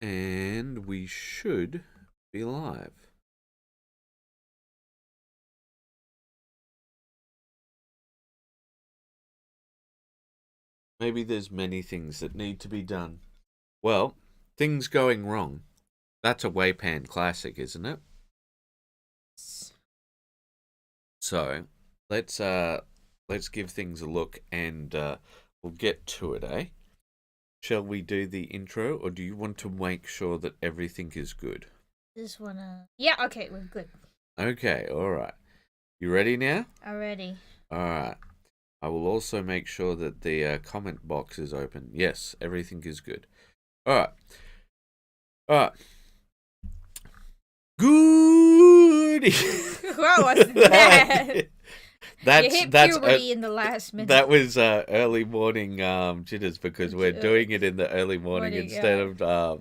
And we should be live. Maybe there's many things that need to be done. Well, things going wrong. That's a WAYPN classic, isn't it? So, let's give things a look and we'll get to it, eh? Shall we do the intro, or do you want to make sure that everything is good? Just wanna... Yeah, okay, we're good. Okay, alright. You ready now? Already. Alright. I will also make sure that the comment box is open. Yes, everything is good. Alright. Alright. Good. What was that? That's you hit puberty in the last minute. That was early morning jitters because we're doing it in the early morning instead of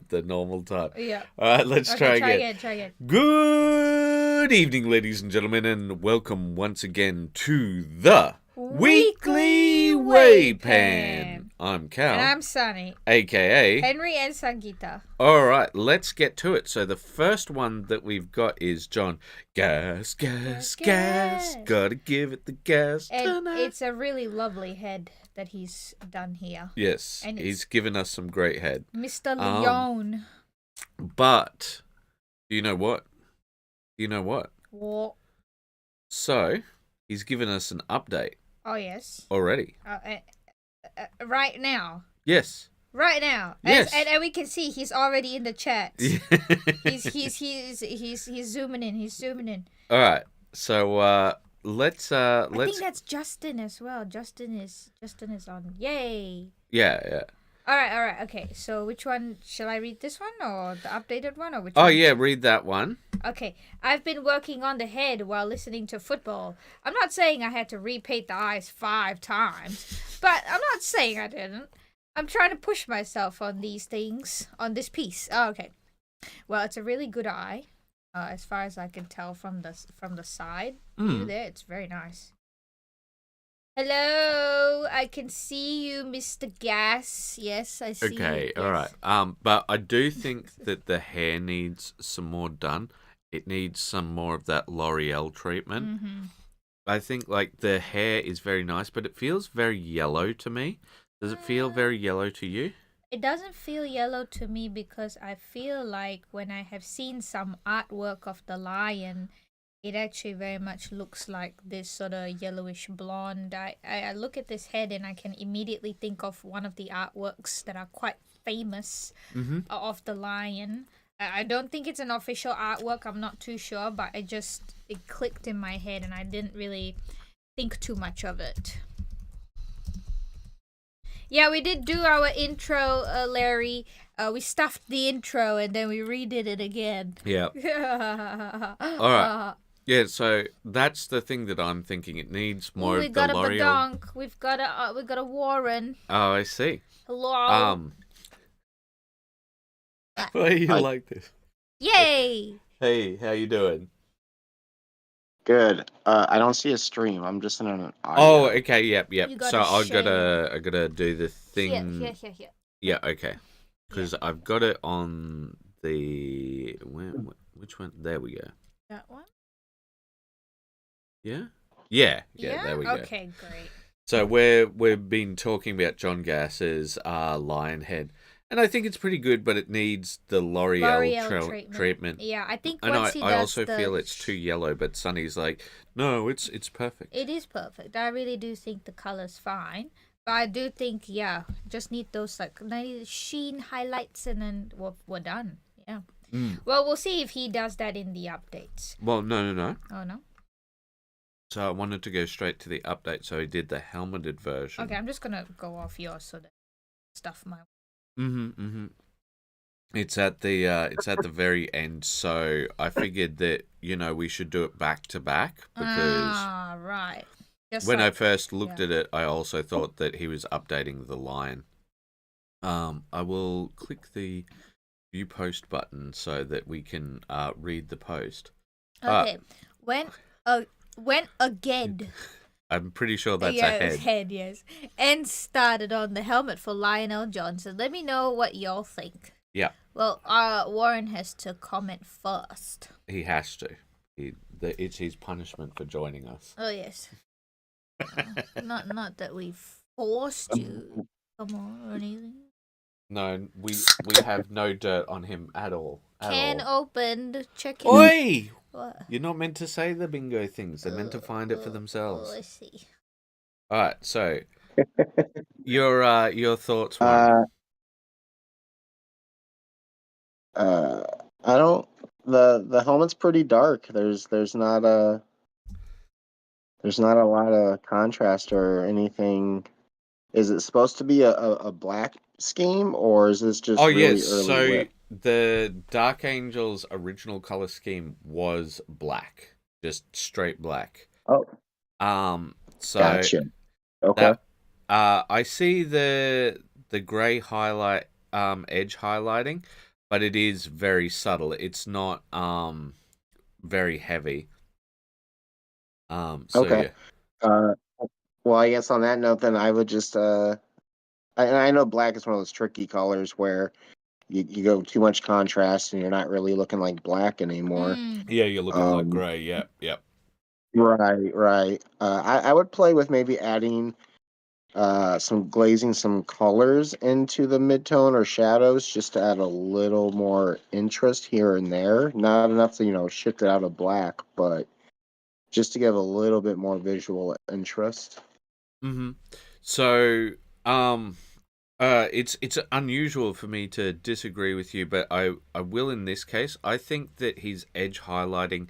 the normal time. Yeah. All right, let's try again. Try again. Good evening, ladies and gentlemen, and welcome once again to the Weekly WAYPN. I'm Karl. And I'm Sunny. A.K.A. Henry and Sangita. All right, let's get to it. So the first one that we've got is John. Gas. Gotta give it the gas and tonight. It's a really lovely head that he's done here. Yes, and he's given us some great head. Mr. Leon. But, you know what? What? So, he's given us an update. Oh, yes. Already. Right now. Yes. Right now. Yes. And we can see he's already in the chat. he's zooming in. He's zooming in. All right. So let's I think that's Justin as well. Justin is on. Yay. Yeah. All right. Okay. So which one shall I read? This one or the updated one or which one? Oh yeah, read that one. Okay. I've been working on the head while listening to football. I'm not saying I had to repaint the eyes 5 times, but I'm not saying I didn't. I'm trying to push myself on these things, on this piece. Oh, okay. Well, it's a really good eye, as far as I can tell from the side view there. It's very nice. Hello, I can see you, Mr. Gas. Yes, I see you. Okay, yes. All right. But I do think that the hair needs some more done. It needs some more of that L'Oreal treatment. Mm-hmm. I think like the hair is very nice, but it feels very yellow to me. Does it feel very yellow to you? It doesn't feel yellow to me because I feel like when I have seen some artwork of the lion, it actually very much looks like this sort of yellowish blonde. I look at this head and I can immediately think of one of the artworks that are quite famous of the lion. I don't think it's an official artwork. I'm not too sure, but it clicked in my head and I didn't really think too much of it. Yeah, we did do our intro, Larry. We stuffed the intro and then we redid it again. Yeah. All right. Yeah, so that's the thing that I'm thinking. It needs more of the L'Oreal. We've got a badonk. We've got a Warren. Oh, I see. Hello. Why you like this? Yay! Hey, how you doing? Good. I don't see a stream. I'm just in an audio. Oh, okay. Yep. So I share. gotta do the thing. Here. Yeah. Okay. Because I've got it on the which one? There we go. That one. Yeah. There we go. Okay, great. So we've been talking about John Gass's lion head, and I think it's pretty good, but it needs the L'Oreal treatment. Yeah, I think. And once I also feel it's too yellow, but Sunny's like, no, it's perfect. It is perfect. I really do think the color's fine, but I do think just need those like nice sheen highlights, and then we're done. Yeah. Well, we'll see if he does that in the updates. Well, no. Oh no. So I wanted to go straight to the update, so I did the helmeted version. Okay, I'm just gonna go off yours so that stuff my. It's at the very end, so I figured that we should do it back to back because right. When I first looked at it, I also thought that he was updating the lion. I will click the view post button so that we can read the post. Okay, when again. I'm pretty sure that's a head. Head, yes. And started on the helmet for Lionel Johnson. Let me know what y'all think. Yeah, Well, Warren has to comment first. he has to. It's his punishment for joining us. Oh yes. Not that we forced you. Come on, or anything. No, we have no dirt on him at all. Can opened. Check it. Oi! What? You're not meant to say the bingo things. They're meant to find it for Oh, themselves. I see. All right. So your thoughts, Warren? I don't. The helmet's pretty dark. There's not a lot of contrast or anything. Is it supposed to be a black scheme, or is this just Oh really yes. early So whip? the Dark Angel's original color scheme was black, just straight black. Oh, So gotcha. Okay. that I see the gray highlight edge highlighting, but it is very subtle. It's not very heavy. So Okay. yeah. Well, I guess on that note, then I would just and I know black is one of those tricky colors where you go too much contrast and you're not really looking like black anymore. Yeah, you're looking like Um, gray. Yep, yep. right. I would play with maybe adding some glazing, some colors into the midtone or shadows just to add a little more interest here and there. Not enough to, shift it out of black, but just to give a little bit more visual interest. Mm-hmm. So, it's unusual for me to disagree with you, but I will in this case. I think that his edge highlighting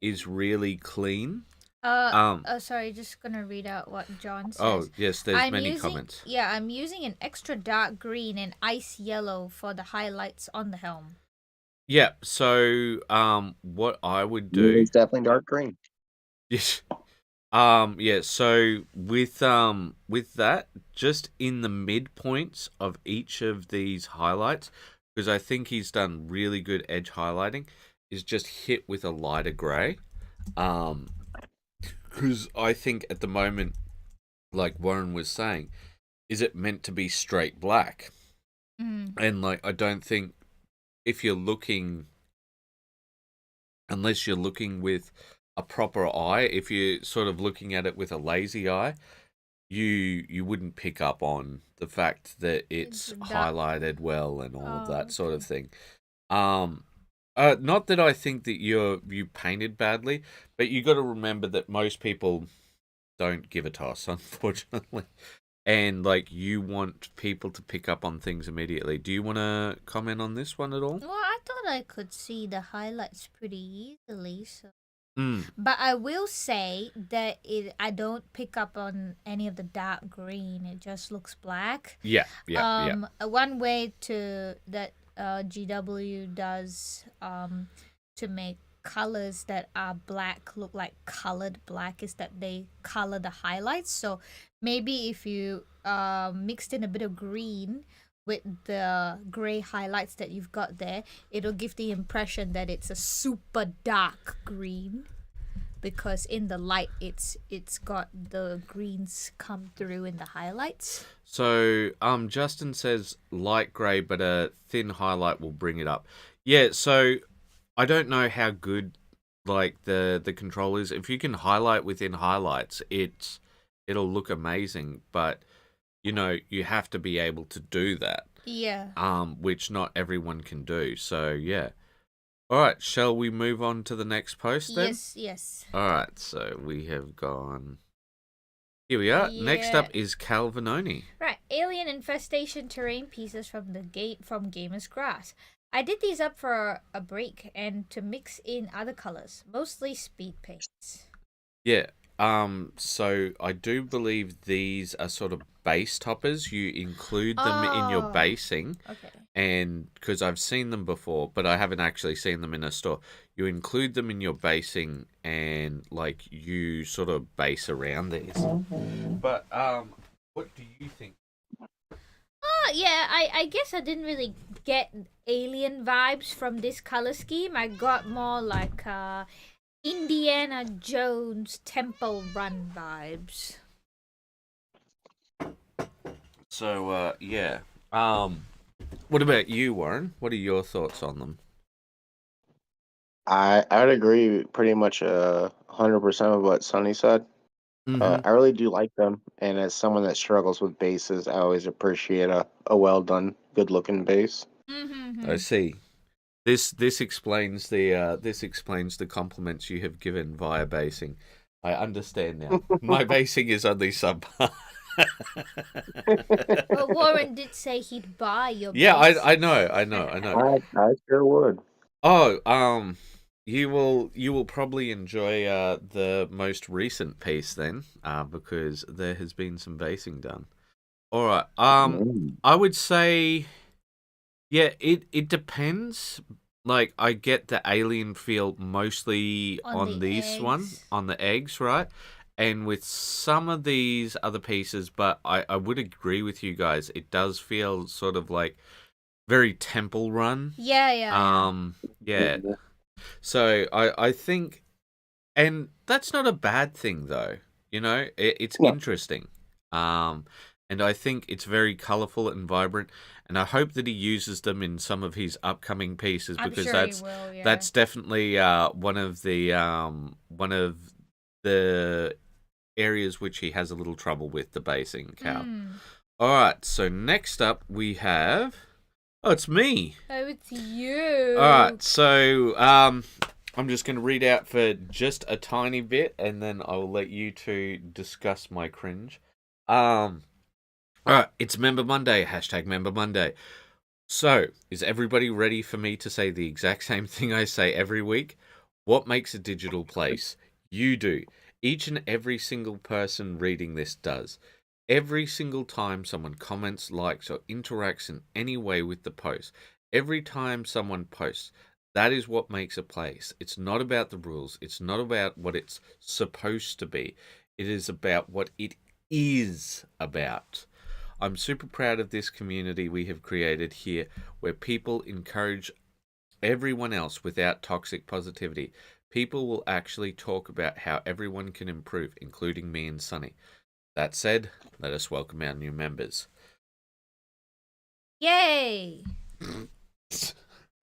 is really clean. Sorry, just gonna read out what John says. Oh yes, there's many comments. Yeah, I'm using an extra dark green and ice yellow for the highlights on the helm. Yeah. So, what I would do? It's definitely dark green. Yes. Yeah, so with that, just in the midpoints of each of these highlights, because I think he's done really good edge highlighting, is just hit with a lighter grey. Because I think at the moment, like Warren was saying, is it meant to be straight black? And like I don't think if you're looking, unless you're looking with a proper eye, if you're sort of looking at it with a lazy eye, you wouldn't pick up on the fact that it's highlighted well and all of that sort of thing. Not that I think that you painted badly, but you got to remember that most people don't give a toss, unfortunately. And like you want people to pick up on things immediately. Do you want to comment on this one at all? Well, I thought I could see the highlights pretty easily, so. Mm. But I will say that I don't pick up on any of the dark green. It just looks black. Yeah. One way that GW does to make colors that are black look like colored black is that they color the highlights. So maybe if you mixed in a bit of green with the gray highlights that you've got there, it'll give the impression that it's a super dark green, because in the light it's got the greens come through in the highlights. So Justin says light gray, but a thin highlight will bring it up. Yeah, so I don't know how good like the control is. If you can highlight within highlights, it'll look amazing, but you have to be able to do that. Yeah. Which not everyone can do. So yeah. All right, shall we move on to the next post then? Yes. All right, so we have gone. Here we are. Yeah. Next up is Calvinoni. Right, alien infestation terrain pieces from Gamer's Grass. I did these up for a break and to mix in other colors, mostly speed paints. Yeah. So I do believe these are sort of base toppers. You include them in your basing. Okay. And because I've seen them before, but I haven't actually seen them in a store. You include them in your basing and like you sort of base around these. But what do you think? Yeah, I guess I didn't really get alien vibes from this color scheme. I got more like Indiana Jones Temple Run vibes. So yeah. What about you, Warren? What are your thoughts on them? I would agree pretty much 100% of what Sonny said. Mm-hmm. I really do like them, and as someone that struggles with basses, I always appreciate a well done, good looking bass. I Mm-hmm. see. This explains the compliments you have given via basing. I understand now. My basing is only subpar. But Warren did say he'd buy your Yeah, base. I know, I know, I know. I sure would. Oh, you will probably enjoy the most recent piece then, because there has been some basing done. All right. Mm. I would say, yeah, it depends. Like, I get the alien feel mostly On on the this one, eggs. on the eggs, right? And with some of these other pieces, but I would agree with you guys. It does feel sort of like very Temple Run. Yeah, yeah, yeah. Yeah. So I think, and that's not a bad thing though. It's No, interesting. Um, and I think it's very colorful and vibrant. And I hope that he uses them in some of his upcoming pieces, I'm because sure he will, yeah. that's definitely one of the areas which he has a little trouble with the basing, Cal. Mm. All right. So next up we have. Oh, it's me. Oh, it's All you. right, so I'm just going to read out for just a tiny bit, and then I'll let you two discuss my cringe. All right, it's Member Monday. Hashtag Member Monday. So, is everybody ready for me to say the exact same thing I say every week? What makes a digital place? You do. Each and every single person reading this does. Every single time someone comments, likes, or interacts in any way with the post, every time someone posts, that is what makes a place. It's not about the rules. It's not about what it's supposed to be. It is about what it is about. I'm super proud of this community we have created here, where people encourage everyone else without toxic positivity. People will actually talk about how everyone can improve, including me and Sunny. That said, let us welcome our new members. Yay!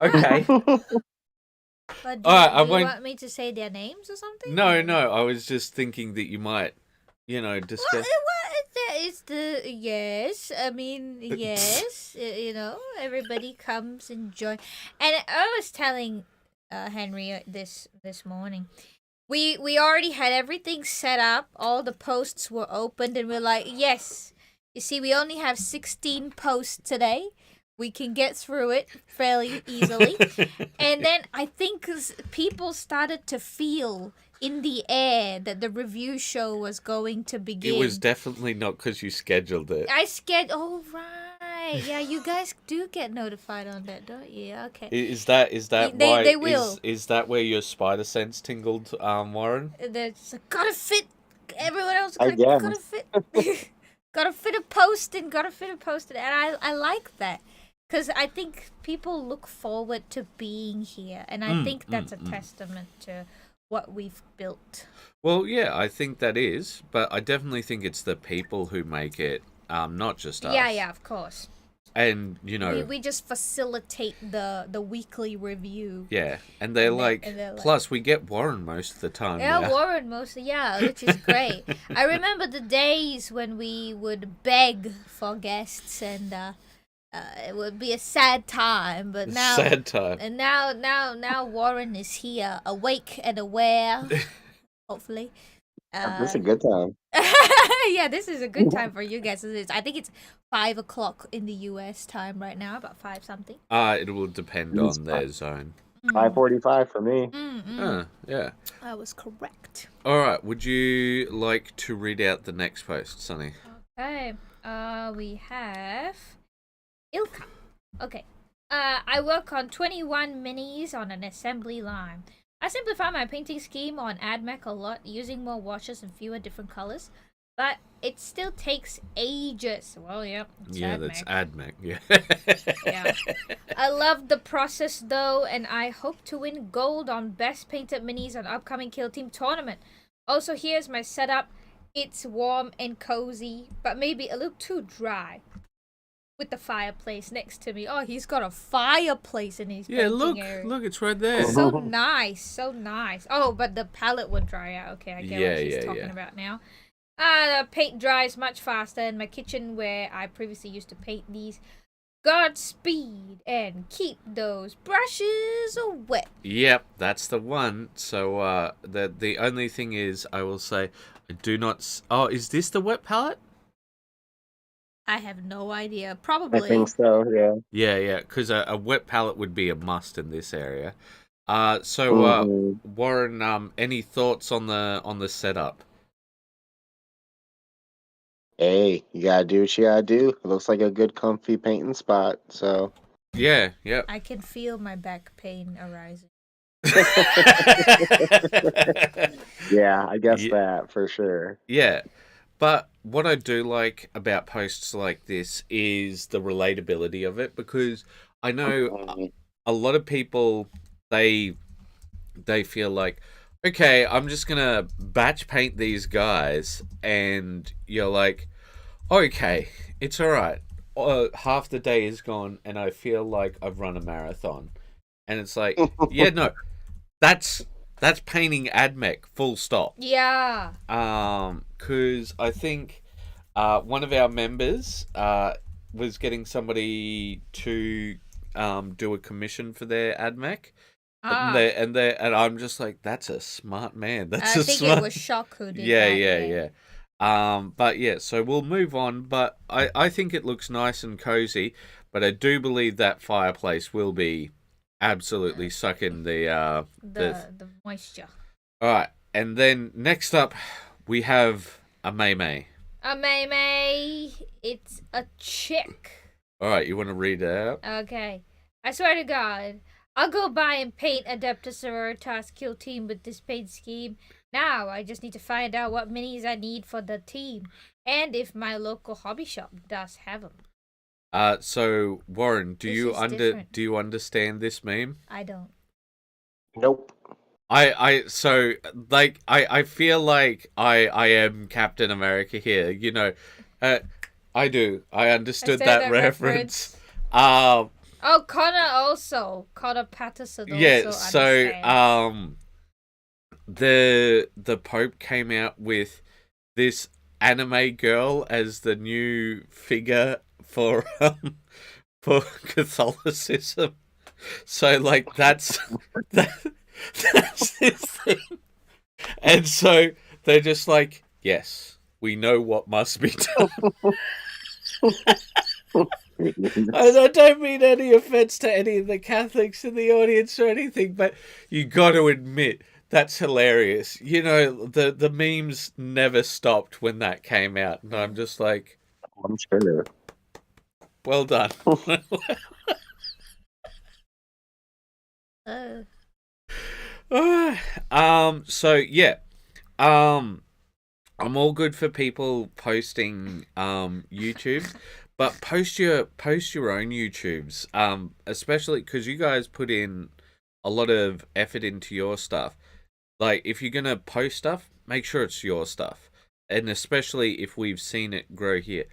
Okay. But All right, I do you won't. want me to say their names or something? No, Or? no. I was just thinking that you might, discuss. What is the yes? I mean yes. Everybody comes and join. And I was telling Henry this morning. We already had everything set up. All the posts were opened, and we're like, yes. You see, we only have 16 posts today. We can get through it fairly easily. And then I think 'cause people started to feel in the air that the review show was going to begin. It was definitely not because you scheduled it. I scared. Oh right, yeah. You guys do get notified on that, don't you? Okay. Is that why? They will. Is that where your spider sense tingled, Warren? That's gotta fit. Everyone else Again. gotta fit. Gotta fit a post in. Gotta fit a post in. And I like that. Because I think people look forward to being here. And I think that's a testament to what we've built. Well, yeah, I think that is, but I definitely think it's the people who make it, not just us. Yeah, of course. And We just facilitate the weekly review. yeah, and they're like, plus we get Warren most of the time. Yeah, now. Warren mostly, yeah, which is great. I remember the days when we would beg for guests, and it would be a sad time. But now, sad time. And now Warren is here, awake and aware. Hopefully, That's a good time. yeah, this is a good time for you guys. I think it's 5 o'clock in the U.S. time right now, about 5 something. It will depend on their zone. 5:45 for me. Yeah. I was correct. All right. Would you like to read out the next post, Sunny? Okay. We have Ilka. Okay. I work on 21 minis on an assembly line. I simplify my painting scheme on AdMech a lot, using more washes and fewer different colors, but it still takes ages. Well, yep. Yeah, that's AdMech. Yeah. Yeah. I love the process though, and I hope to win gold on best painted minis on upcoming Kill Team tournament. Also, here's my setup. It's warm and cozy, but maybe a little too dry. with the fireplace next to me. Oh, he's got a fireplace in his Yeah, painting area. look, it's right there. So nice, so nice. Oh, but the palette would dry out. Okay, I get what she's talking about now. The paint dries much faster in my kitchen where I previously used to paint these. Godspeed and keep those brushes wet. Yep, that's the one. So the only thing is, I will say, I do not. Oh, is this the wet palette? I have no idea. I Probably. think so. Yeah. Yeah, because a wet palette would be a must in this area. Warren, any thoughts on the setup? Hey, you gotta do what you gotta do. It looks like a good, comfy painting spot. So. Yeah. I can feel my back pain arising. Yeah, I guess that for sure. Yeah. But what I do like about posts like this is the relatability of it, because I know a lot of people, they feel like, okay, I'm just gonna batch paint these guys, and you're like, okay, it's all right. Half the day is gone, and I feel like I've run a marathon, and it's like, yeah, no, that's painting AdMech, full stop. Yeah. Because I think one of our members was getting somebody to do a commission for their AdMech. And I'm just like, that's a smart man. I think it was Shock who did that. Yeah. But yeah, so we'll move on. But I think it looks nice and cozy. But I do believe that fireplace will be absolutely sucking the moisture. All right, and then next up we have a May. A May. It's a chick. All right, you want to read it out? Okay. I swear to God, I'll go buy and paint Adeptus Sororitas Kill Team with this paint scheme. Now I just need to find out what minis I need for the team, and if my local hobby shop does have them. So Warren, do you understand this meme? I don't. Nope. I feel like I am Captain America here. You know, I do. I understood that reference. Oh, Connor Patterson also. Yeah, so the Pope came out with this anime girl as the new figure for Catholicism. So like that's his thing. And so they're just like, yes, we know what must be done. I don't mean any offense to any of the Catholics in the audience or anything, but you got to admit that's hilarious. You know, the memes never stopped when that came out, and I'm just like, I'm sure. Well done. So yeah, I'm all good for people posting YouTubes, but post your own YouTubes, especially because you guys put in a lot of effort into your stuff. Like, if you're gonna post stuff, make sure it's your stuff, and especially if we've seen it grow here.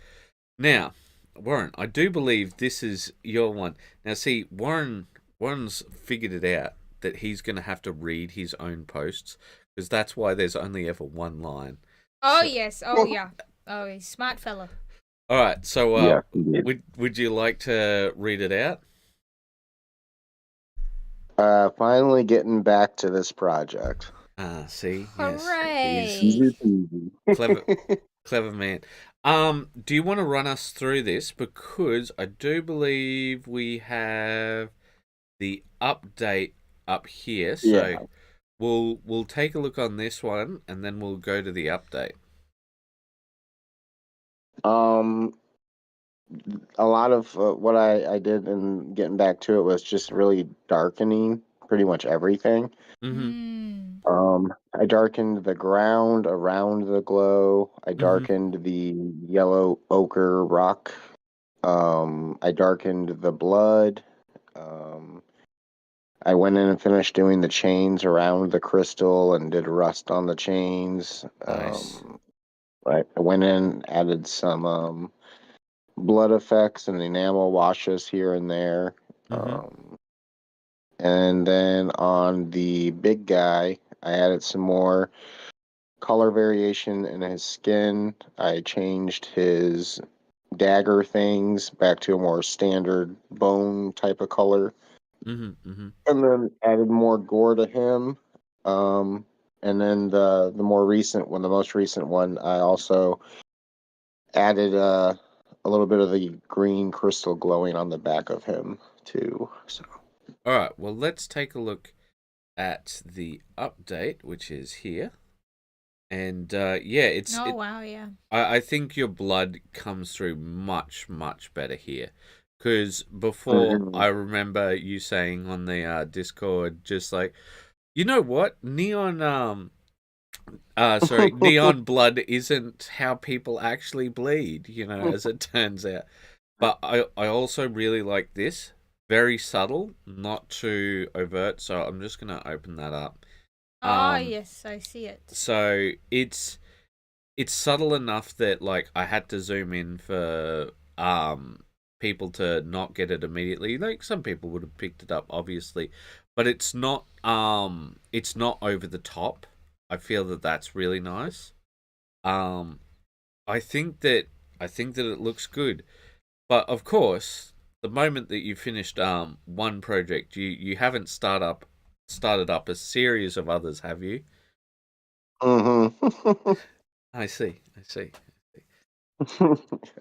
Now, Warren, I do believe this is your one. Now, see, Warren's figured it out that he's going to have to read his own posts, because that's why there's only ever one line. Oh, so, yes. Oh, yeah. Oh, he's smart fella. All right. So, would you like to read it out? Finally getting back to this project. See? Hooray! Yes. Clever man. Do you want to run us through this? Because I do believe we have the update up here. So we'll take a look on this one, and then we'll go to the update. A lot of what I did in getting back to it was just really darkening pretty much everything. I darkened the ground around the glow. I darkened the yellow ochre rock. I darkened the blood. I went in and finished doing the chains around the crystal and did rust on the chains. Nice. I went in, added some blood effects and enamel washes here and there. Mm-hmm. And then on the big guy, I added some more color variation in his skin. I changed his dagger things back to a more standard bone type of color. Mm-hmm. Mm-hmm. And then added more gore to him. Um, and then the more recent one, the most recent one, I also added a little bit of the green crystal glowing on the back of him too. So All right. Well, let's take a look at the update, which is here. And yeah, Oh wow, yeah. I think your blood comes through much, much better here. Because before, Mhm. I remember you saying on the Discord, just like, you know what? Neon blood isn't how people actually bleed, as it turns out. But I also really like this. Very subtle, not too overt. So I'm just going to open that up. Oh Um, yes, I see it. so it's subtle enough that like I had to zoom in for people to not get it immediately. Like some people would have picked it up obviously, but it's not over the top. I feel that that's really nice. Um I think that it looks good. But of course, the moment that you finished one project, you haven't started up a series of others, have you? Mhm. I see. I see.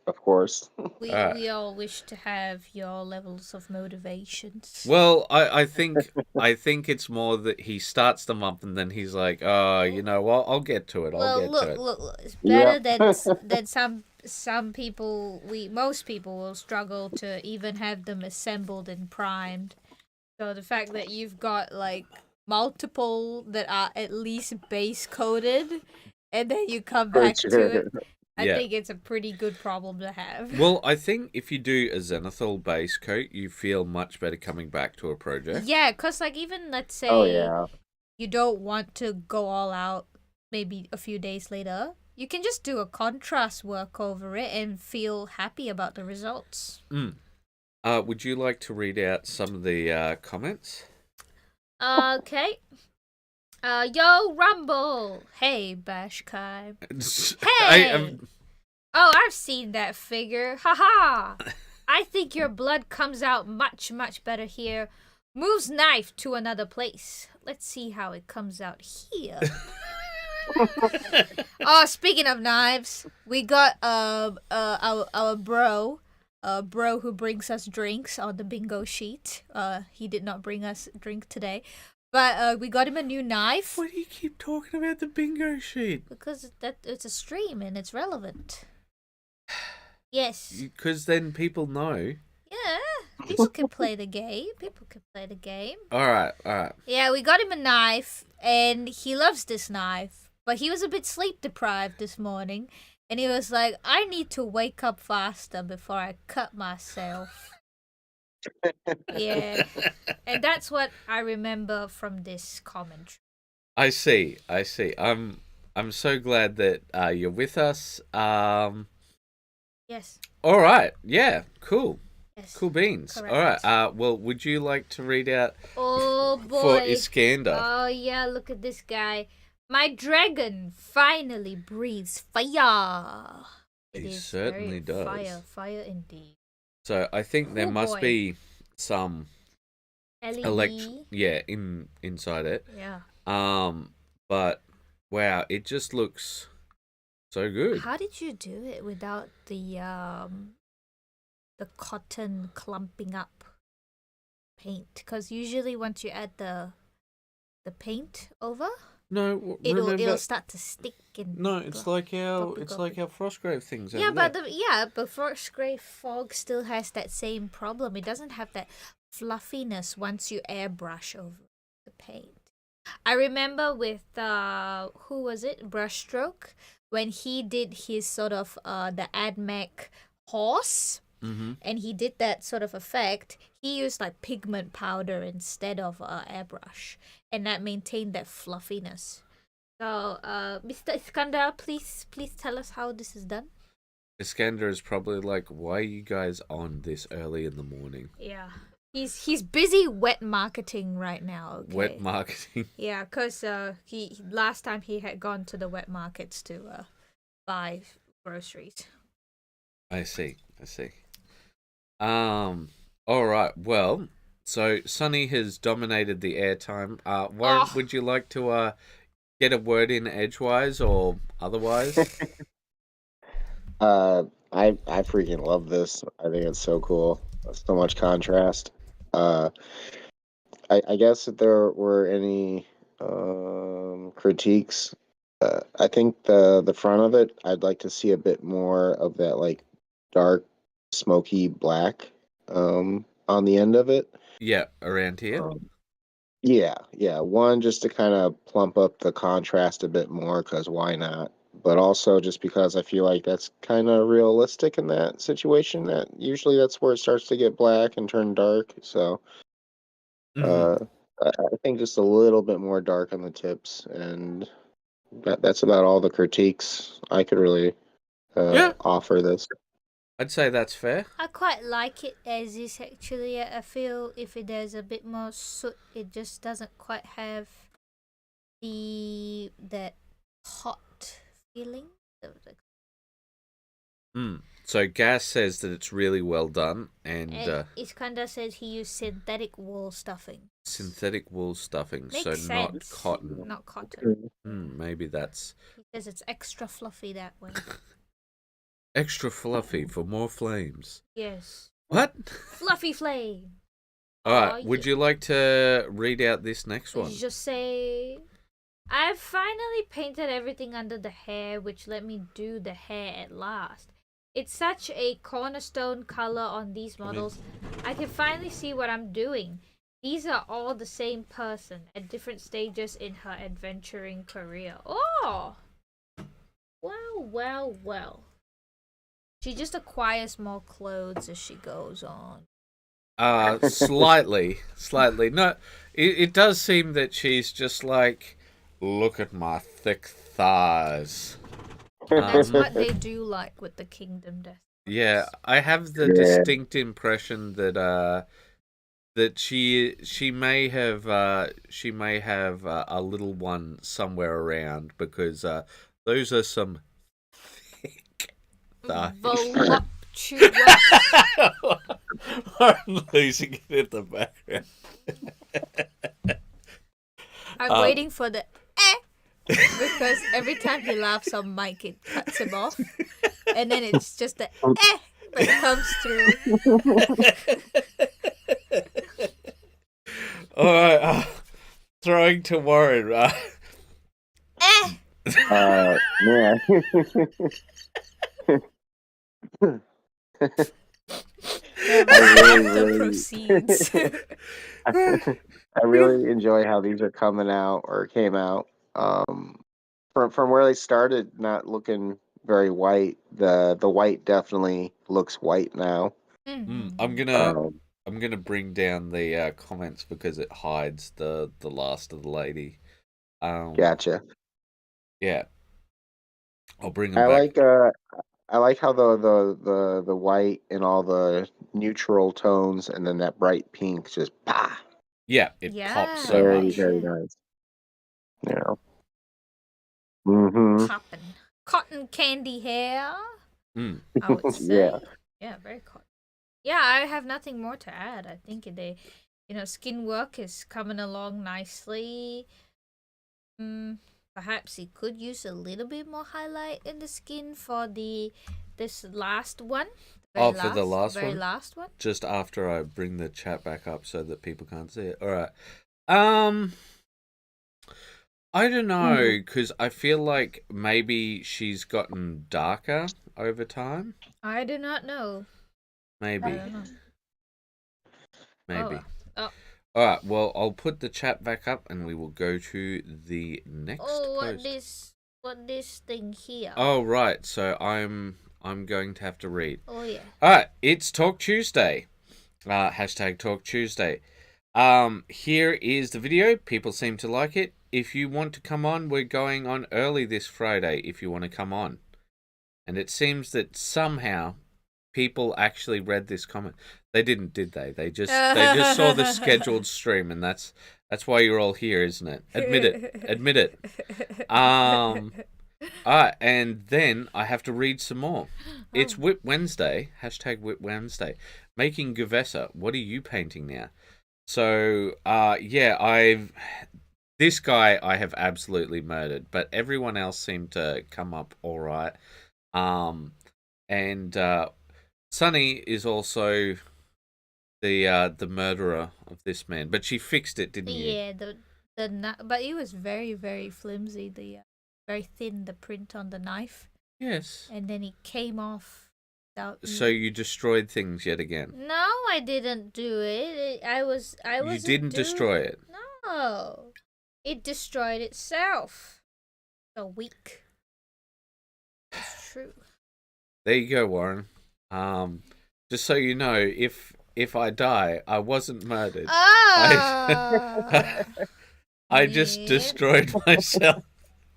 Of course. We all wish to have your levels of motivations. Well, I think it's more that he starts them up and then he's like, oh, you know what? I'll get to it. I'll Well, get to look, it. look, it's better Yep. than some people. Most people will struggle to even have them assembled and primed. So the fact that you've got like multiple that are at least base coated, and then you come For back to sure. it, I Yeah. think it's a pretty good problem to have. Well, I think if you do a zenithal base coat, you feel much better coming back to a project. Yeah, cause like even let's Oh say yeah. you don't want to go all out, maybe a few days later, you can just do a contrast work over it and feel happy about the results. Mm. Would you like to read out some of the comments? Okay. Yo, Rumble. Hey, Bashkai. I Hey. am. Oh, I've seen that figure. Haha. I think your blood comes out much, much better here. Moves knife to another place. Let's see how it comes out here. Oh, speaking of knives, we got our bro who brings us drinks on the bingo sheet. He did not bring us drink today, but we got him a new knife Why do you keep talking about the bingo sheet? because it's a stream and it's relevant. Yes. Because then people know. Yeah, people can play the game. People can play the game. All right, all right. Yeah, we got him a knife, and he loves this knife. But he was a bit sleep deprived this morning, and he was like, I need to wake up faster before I cut myself. Yeah, and that's what I remember from this commentary. I see. I see. I'm so glad that you're with us. Yes, All right. Yeah. Cool. yes. Cool beans. Correct. All right. Well, would you like to read out Oh for boy. Iskander? Oh yeah, look at this guy. My dragon finally breathes fire. It He is certainly very does. fire indeed. So I think there Oh, must boy. be some LED. inside it. Yeah. But wow, it just looks so good. How did you do it without the cotton clumping up paint? Because usually once you add the paint over, No, it'll remember. start to stick and No, it's like our Gloppy, it's gloppy. like our Frostgrave things. yeah, over but there. but Frostgrave fog still has that same problem. It doesn't have that fluffiness once you airbrush over the paint. I remember with who was it? Brushstroke, when he did his sort of the AdMech horse, Mm-hmm. and he did that sort of effect. He used like pigment powder instead of airbrush, and that maintained that fluffiness. So, Mr. Iskandar, please tell us how this is done. Iskander is probably like, why are you guys on this early in the morning? Yeah. He's busy wet marketing right now, okay? Wet marketing. Yeah, because he last time he had gone to the wet markets to buy groceries. I see. All right. Well, so Sunny has dominated the airtime. Warren, Oh. would you like to get a word in edgewise or otherwise? I freaking love this. I think it's so cool. So much contrast. Uh, I guess if there were any critiques, I think the front of it, I'd like to see a bit more of that like dark, smoky black on the end of it. Yeah, around here. Yeah. One, just to kind of plump up the contrast a bit more, because why not? But also just because I feel like that's kind of realistic in that situation. That usually that's where it starts to get black and turn dark. So Mhm. uh, I think just a little bit more dark on the tips, and that's about all the critiques I could really Yeah, offer this. I'd say that's fair. I quite like it as is actually. I feel if there's a bit more soot, it just doesn't quite have that hot feeling. So Gas says that it's really well done and And Iskandar says he used synthetic wool stuffing. synthetic wool stuffing, Makes so not sense. cotton. Not cotton. Maybe that's He says it's extra fluffy that way. extra fluffy for more flames. Yes. What? Fluffy flame. All right. Would you like to read out this next one? Just say, I've finally painted everything under the hair, which let me do the hair at last. It's such a cornerstone color on these models. I can finally see what I'm doing. These are all the same person at different stages in her adventuring career. Oh! Well. She just acquires more clothes as she goes on. Slightly. No, it does seem that she's just like, look at my thick thighs. That's what they do like with the Kingdom Death. Yeah, I have the distinct impression that that she may have a little one somewhere around, because those are some thick thighs. Voluptuous. I'm losing it in the background. I'm waiting for the because every time he laughs on mic, it cuts him off, and then it's just the that comes through. All right, throwing to Warren. Yeah. Proceeds. I really enjoy how these are coming out or came out. From where they started, not looking very white. The white definitely looks white now. I'm gonna bring down the comments because it hides the last of the lady. Gotcha. Yeah, I'll bring them back. I like how the white and all the neutral tones, and then that bright pink just bah. Yeah, it pops so Very much. very nice. Yeah. Mm-hmm. Cotton candy hair. Mm. I would say. Yeah. Yeah, very cotton. Yeah, I have nothing more to add. I think skin work is coming along nicely. Perhaps he could use a little bit more highlight in the skin for this last one. For the very last one. Just after I bring the chat back up so that people can't see it. All right. I don't know, because I feel like maybe she's gotten darker over time. I do not know. Maybe. I don't know. Maybe. Oh. All right. Well, I'll put the chat back up, and we will go to the next post. What this thing here? Oh, right. So I'm going to have to read. Oh yeah. All right. It's Talk Tuesday. Hashtag Talk Tuesday. Here is the video. People seem to like it. If you want to come on, we're going on early this Friday if you want to come on. And it seems that somehow people actually read this comment. They didn't, did they? They just saw the scheduled stream, and that's why you're all here, isn't it? Admit it. Admit it. And then I have to read some more. It's Whip Wednesday. # Whip Wednesday. Making Guvessa. What are you painting now? So, this guy I have absolutely murdered, but everyone else seemed to come up all right. And Sunny is also the murderer of this man, but she fixed it, didn't you? Yeah, but it was very, very flimsy. Very thin, the print on the knife. Yes. And then it came off. So you destroyed things yet again? No, I didn't do it. I was. You didn't destroy it. No, it destroyed itself. So weak. It's true. There you go, Warren. Just so you know, if I die, I wasn't murdered. Ah, I just destroyed myself.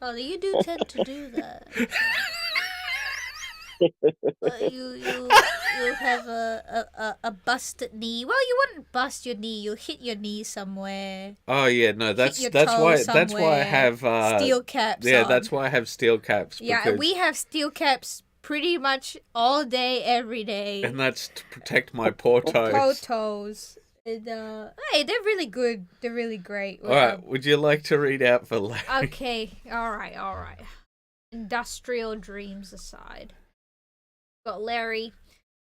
Oh, you do tend to do that. You have a busted knee. Well, you wouldn't bust your knee. You hit your knee somewhere. Oh yeah, no, that's why I have steel caps. Yeah, on. that's why I have steel caps. Yeah, we have steel caps pretty much all day, every day. And that's to protect my poor toes. And, hey, they're really good. They're really great. All right, would you like to read out for Larry? Okay, all right. Industrial dreams aside. Got Larry.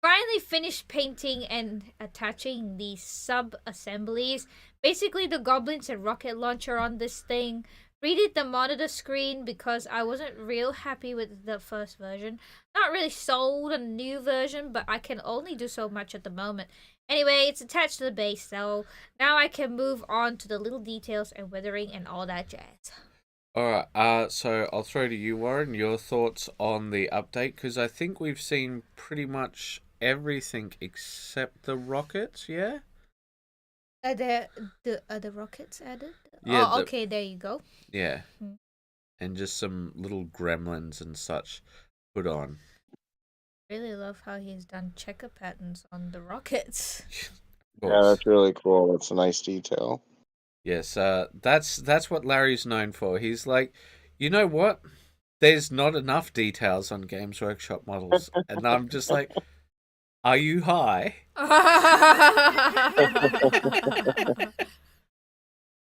Finally finished painting and attaching the sub-assemblies. Basically, the goblins and rocket launcher on this thing. Redid the monitor screen because I wasn't real happy with the first version. Not really sold on the new version, but I can only do so much at the moment. Anyway, it's attached to the base, so now I can move on to the little details and weathering and all that jazz. Alright, so I'll throw to you, Warren, your thoughts on the update, because I think we've seen pretty much everything except the rockets, yeah? Are the rockets added? Yeah, okay, there you go. Yeah. And just some little gremlins and such put on. Really love how he's done checker patterns on the rockets. Yeah, that's really cool. That's a nice detail. Yes, that's what Larry's known for. He's like, you know what? There's not enough details on Games Workshop models. And I'm just like, are you high?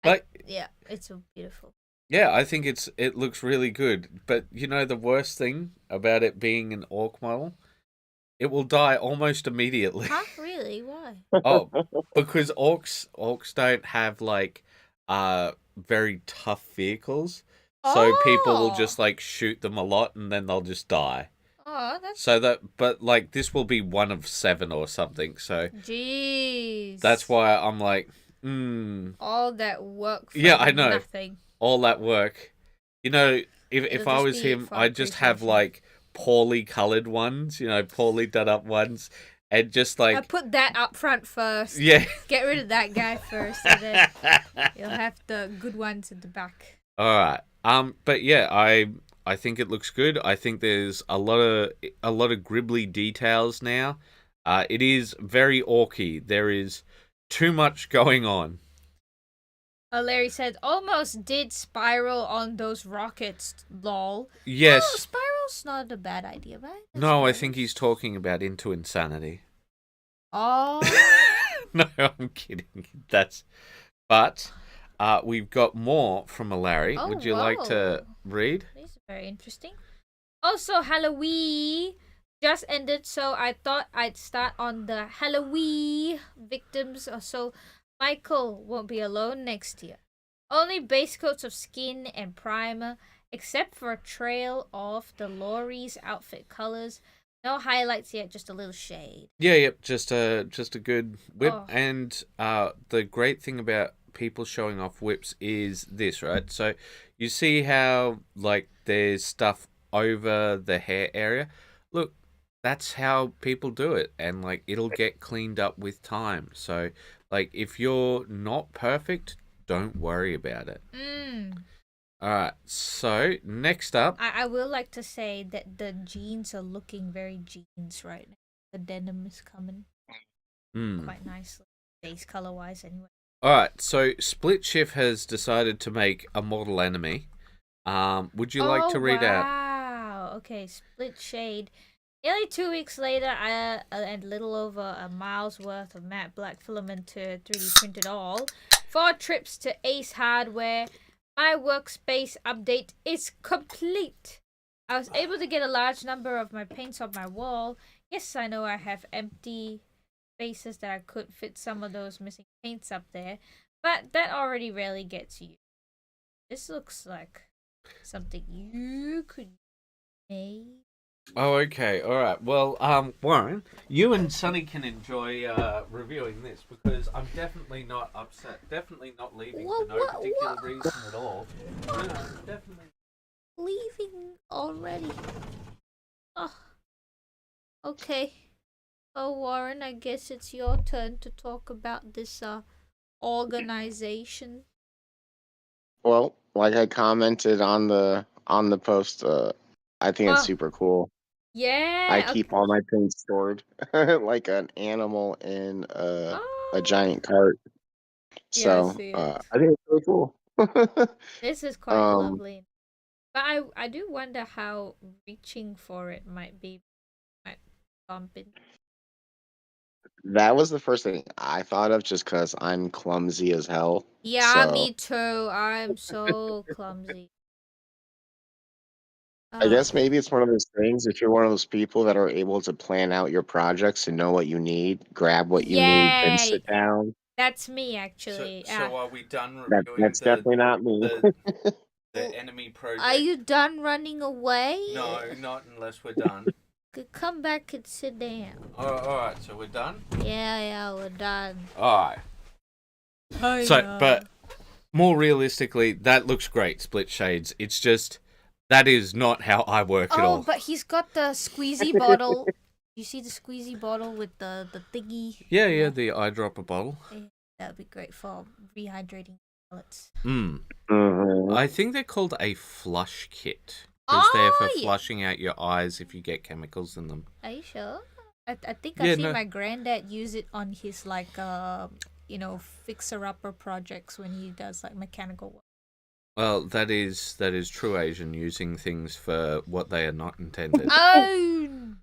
But yeah, it's so beautiful. Yeah, I think it looks really good. But you know the worst thing about it being an orc model? It will die almost immediately. Huh? Really? Why? Oh, because orcs don't have like very tough vehicles. So people will just like shoot them a lot and then they'll just die. Oh, that's but like this will be 1 of 7 or something. So jeez. That's why I'm like, all that work for yeah, I know. Nothing. All that work. You know, if I was him, I'd just have like poorly colored ones, you know, poorly done up ones, and just like I put that up front first. Yeah. Get rid of that guy first, and then you'll have the good ones at the back. All right. But yeah, I think it looks good. I think there's a lot of gribbly details now. It is very orky. There is too much going on. Larry said, almost did spiral on those rockets, lol. Yes. Oh, spiral's not a bad idea, right? No, I think he's talking about Into Insanity. Oh. No, I'm kidding. But we've got more from a Larry. Oh, would you like to read? This is very interesting. Also, Halloween just ended, so I thought I'd start on the Halloween victims, so Michael won't be alone next year. Only base coats of skin and primer, except for a trail of the Laurie's outfit colors. No highlights yet, just a little shade. Yeah, just a good whip. Oh. And the great thing about people showing off whips is this, right? So you see how like there's stuff over the hair area. Look, that's how people do it, and like it'll get cleaned up with time. So like if you're not perfect, don't worry about it. All right. So next up, I will like to say that the jeans are looking very jeans right now. The denim is coming quite nicely, base color wise, anyway. All right. So Split Shift has decided to make a model enemy. Would you like to read out? Wow. Okay, Split Shade. Nearly 2 weeks later, a little over a mile's worth of matte black filament to 3D printed all. 4 trips to Ace Hardware. My workspace update is complete. I was able to get a large number of my paints on my wall. Yes, I know I have empty spaces that I could fit some of those missing paints up there, but that already rarely gets used. This looks like something you could make. Oh, okay. All right. Well, Warren, you and Sonny can enjoy reviewing this because I'm definitely not upset. Definitely not leaving for no particular reason at all. No, definitely. Leaving already. Oh, okay. Oh, Warren, I guess it's your turn to talk about this organization. Well, like I commented on the post, I think it's Oh, super cool. I yeah. keep all my things stored like an animal in a Oh, giant cart. yeah, I So see it. I think it's really cool. This is quite um, lovely. But I do wonder how reaching for it might be. Might bump it. that was the first thing I thought of, just because I'm clumsy as hell. Yeah, So me too. I'm so clumsy. I Ugh. guess maybe it's one of those things. If you're one of those people that are able to plan out your projects and know what you need, grab what you need, then Yeah, sit down. that's me So, actually. so are we done That reviewing that's definitely not me. the Oh, enemy are project? you done running away? No, not unless we're done. Come back and sit down. All right. So we're done. Yeah, we're done. All right. So, but more realistically, that looks great. Split Shades. It's just that is not how I work at Oh, all. but he's got the squeezy bottle. You see the squeezy bottle with the thingy? Yeah, the eyedropper bottle. Yeah, that would be great for rehydrating pellets. Mhm. I think they're called a flush kit because they're for Yeah. flushing out your eyes if you get chemicals in them. Are you sure? I think Yeah, I've seen no. my granddad use it on his fixer-upper projects when he does like mechanical work. Well, that is true Asian, using things for what they are not intended. Oh,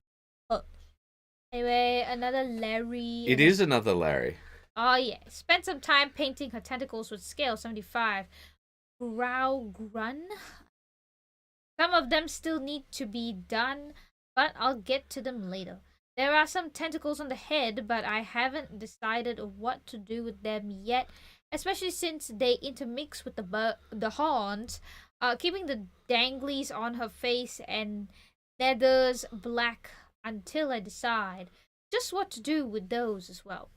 anyway, another Larry. It is another Larry. Oh yeah, spent some time painting her tentacles with scale 75. Brow Grun. Some of them still need to be done, but I'll get to them later. There are some tentacles on the head, but I haven't decided what to do with them yet, especially since they intermix with the horns, keeping the danglies on her face and nethers black until I decide just what to do with those as well.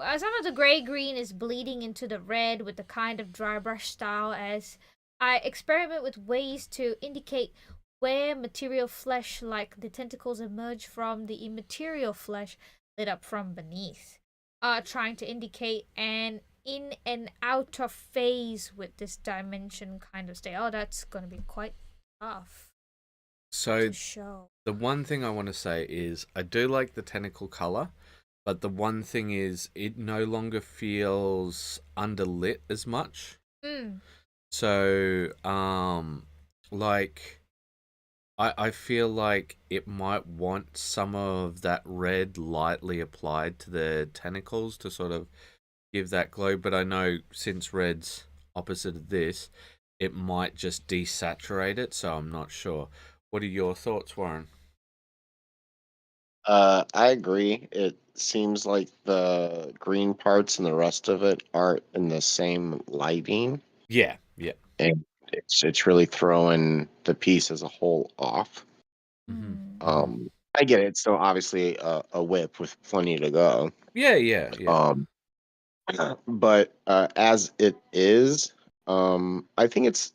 Some of the gray-green is bleeding into the red with the kind of dry brush style as I experiment with ways to indicate where material flesh like the tentacles emerge from the immaterial flesh lit up from beneath. Trying to indicate an in and out of phase with this dimension kind of state. Oh, that's going to be quite tough So to show. the one thing I want to say is I do like the tentacle color, but the one thing is it no longer feels underlit as much. So, like, I feel like it might want some of that red lightly applied to the tentacles to sort of give that glow, but I know since red's opposite of this, it might just desaturate it, so I'm not sure. What are your thoughts, Warren? I agree. It seems like the green parts and the rest of it aren't in the same lighting, Yeah. and it's really throwing the piece as a whole off. I get it. It's still obviously a whip with plenty to go. Yeah. Um, but as it is, I think it's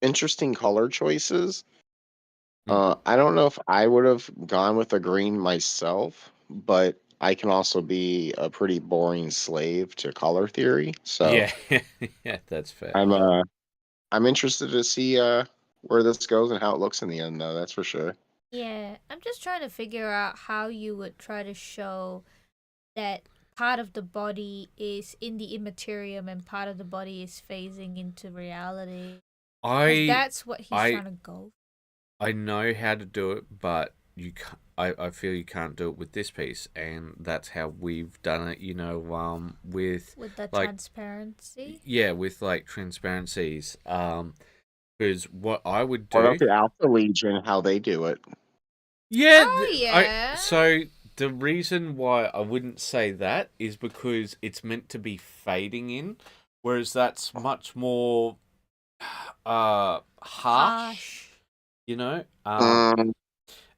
interesting color choices. I don't know if I would have gone with a green myself, but I can also be a pretty boring slave to color theory. So Yeah, yeah, that's fair. I'm I'm interested to see where this goes and how it looks in the end, though. That's for sure. Yeah, I'm just trying to figure out how you would try to show that part of the body is in the immaterium and part of the body is phasing into reality. Because I that's what he's I trying to go. I know how to do it, but you can't, I feel you can't do it with this piece, and that's how we've done it. With With the like transparency. yeah, with like transparencies. Because what I would What about do, the Alpha Legion? How they do it? yeah, Oh I yeah. so the reason why I wouldn't say that is because it's meant to be fading in, whereas that's much more harsh. You know, Um,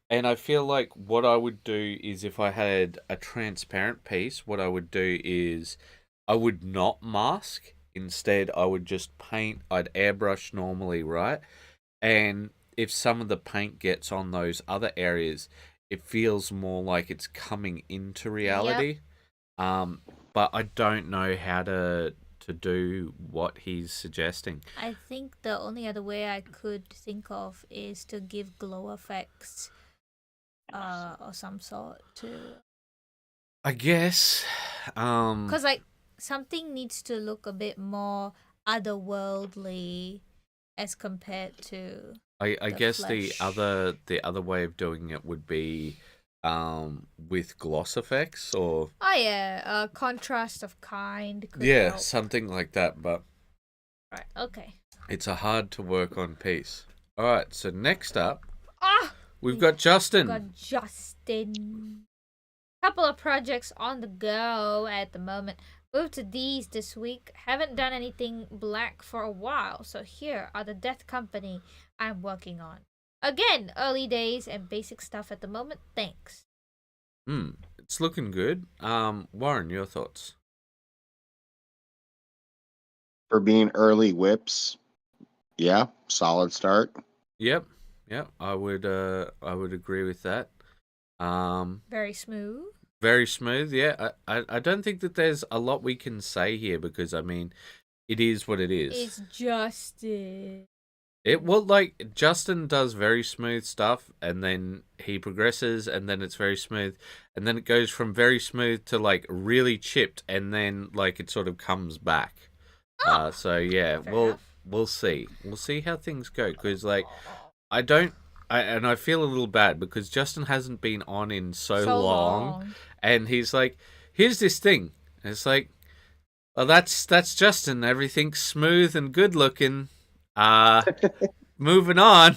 and I feel like what I would do is if I had a transparent piece, what I would do is I would not mask. Instead, I would just paint. I'd airbrush normally, right? And if some of the paint gets on those other areas, it feels more like it's coming into Yep. reality. But I don't know how to do what he's suggesting. I think the only other way I could think of is to give glow effects or some sort to I guess. because like something needs to look a bit more otherworldly as compared to I the guess the flesh. other way of doing it would be with gloss effects or Oh yeah, contrast of kind could yeah, help. something like that, but Right. Okay. it's a hard to work on piece. All right, so next up, Ah, we've got Justin. got Justin. Couple of projects on the go at the moment. Moved to these this week. Haven't done anything black for a while, so here are the Death Company I'm working on. Again, early days and basic stuff at the moment. Thanks. It's looking good. Warren, your thoughts? for being early whips, yeah, solid start. Yep. Yep, I would agree with that. Very smooth. Very smooth, yeah. I don't think that there's a lot we can say here because I mean it is what it is. It's Justin. It well, like Justin does very smooth stuff, and then he progresses, and then it's very smooth, and then it goes from very smooth to like really chipped, and then like it sort of comes back. So yeah, Fair enough. we'll see. We'll see how things go because like I don't, and I feel a little bad because Justin hasn't been on in so So long, long. and he's like, here's this thing. And it's like, well, that's Justin. Everything's smooth and good looking. Moving on.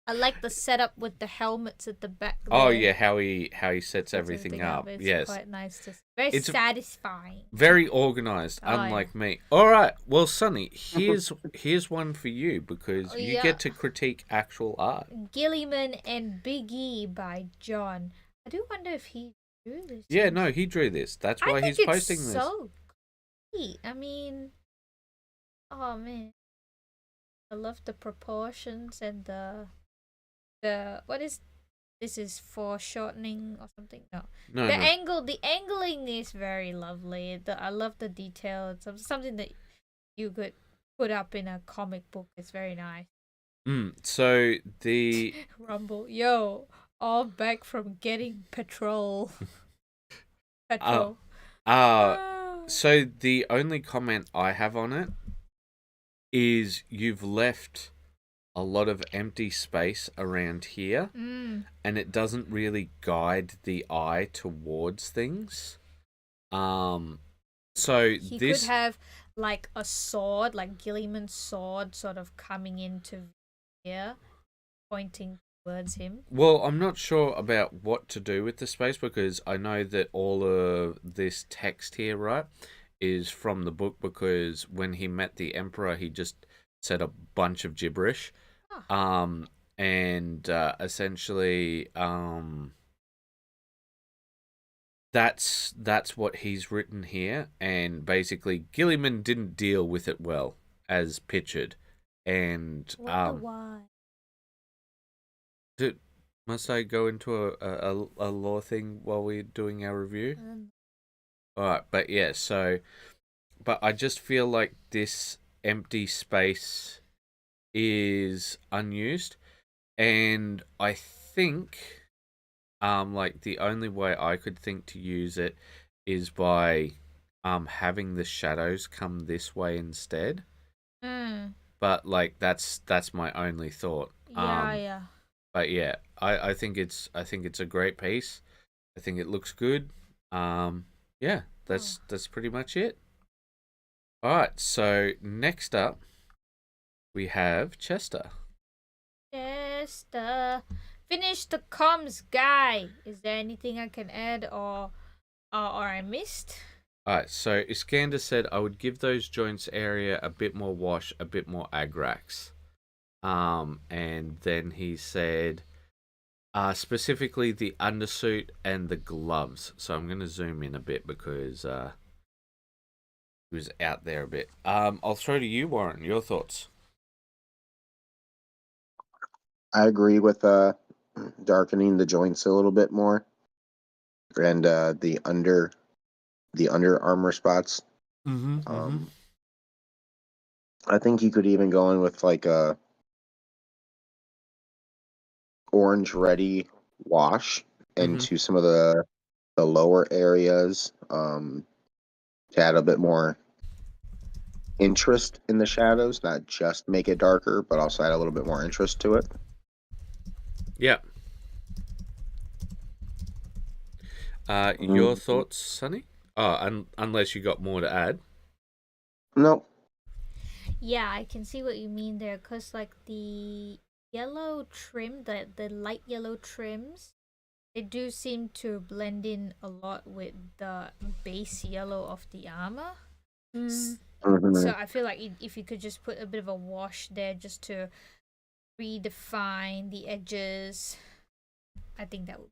I like the setup with the helmets at the back there. Oh yeah, how he sets Sets everything up. It's Yes, quite nice to see. Very It's satisfying. very organized, Oh, unlike me. All right, well, Sonny, here's one for you because Oh, you yeah. get to critique actual art. Gilliman and Big E by John. I do wonder if he drew this. Yeah, no, he drew this. That's I why think he's posting it's this. so neat. I mean, oh man, I love the proportions and the what is this is foreshortening or something? No, No, the no. the angling is very lovely. I love the detail. It's something that you could put up in a comic book. It's very nice. So the Rumble, yo, all back from getting petrol. uh, Petrol. uh Ah. so the only comment I have on it is you've left a lot of empty space around here, and it doesn't really guide the eye towards things. So He this, could have like a sword, like Gilliman's sword, sort of coming into here, pointing towards him. well, I'm not sure about what to do with the space because I know that all of this text here, right, is from the book because when he met the Emperor, he just said a bunch of gibberish. Oh. And essentially, that's what he's written here, and basically Gilliman didn't deal with it well as pictured, and Wonder why. must I go into a law thing while we're doing our review? All right, but yeah, so but I just feel like this empty space is unused, and I think like the only way I could think to use it is by having the shadows come this way instead. But like that's my only thought. Yeah. But yeah, I think it's a great piece. I think it looks good. Yeah, that's pretty much it. All right, so next up we have Chester. Chester, finish the comms guy. Is there anything I can add or I missed? Alright, so Iskander said I would give those joints area a bit more wash, a bit more agrax. And then he said specifically the undersuit and the gloves. So I'm gonna zoom in a bit because he was out there a bit. I'll throw to you, Warren, your thoughts. I agree with darkening the joints a little bit more, and the under armor spots. I think you could even go in with like a orange ready wash into some of the lower areas to add a bit more interest in the shadows, not just make it darker, but also add a little bit more interest to it. Yeah. Your thoughts, Sonny? Oh, unless you got more to add. No. Yeah, I can see what you mean there, because like the yellow trim, the light yellow trims, they do seem to blend in a lot with the base yellow of the armor. So I feel like if you could just put a bit of a wash there just to redefine the edges, I think that would.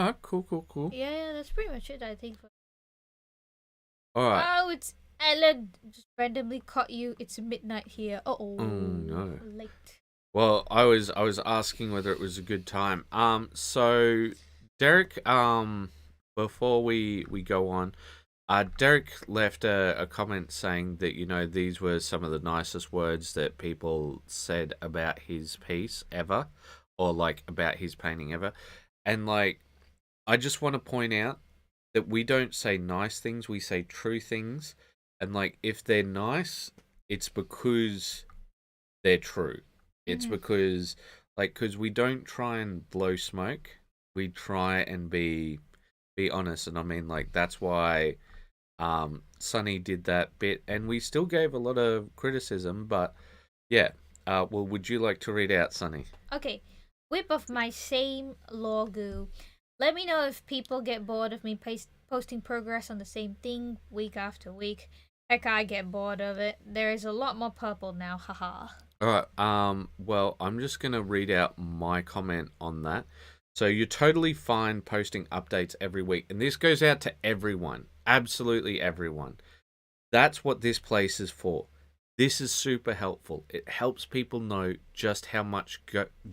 Oh, cool. Yeah, that's pretty much it, I think. All right. Oh, it's Ellen. Just randomly caught you. It's midnight here. Oh no. Late. Well, I was asking whether it was a good time. So Derek, before we go on, Derek left a comment saying that these were some of the nicest words that people said about his piece ever, or like about his painting ever, and like I just want to point out that we don't say nice things, we say true things, and like if they're nice, it's because they're true. It's because we don't try and blow smoke. We try and be honest, and I mean like that's why Sonny did that bit, and we still gave a lot of criticism, but yeah. Well, would you like to read out, Sonny? Okay. Whip of my same logo. Let me know if people get bored of me posting progress on the same thing week after week. Heck, I get bored of it. There is a lot more purple now, haha. Alright, well, I'm just going to read out my comment on that. So you're totally fine posting updates every week. And this goes out to everyone. Absolutely everyone. That's what this place is for. This is super helpful. It helps people know just how much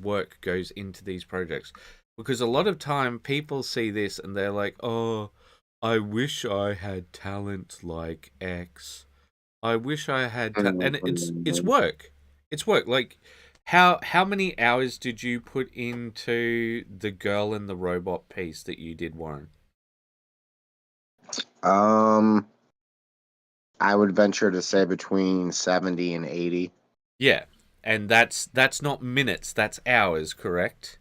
work goes into these projects. Because a lot of time people see this and they're like, oh, I wish I had talent like X. I wish I had and it's work. It's work. Like how many hours did you put into the girl and the robot piece that you did, Warren? I would venture to say between 70 and 80. Yeah. And that's not minutes, that's hours, correct?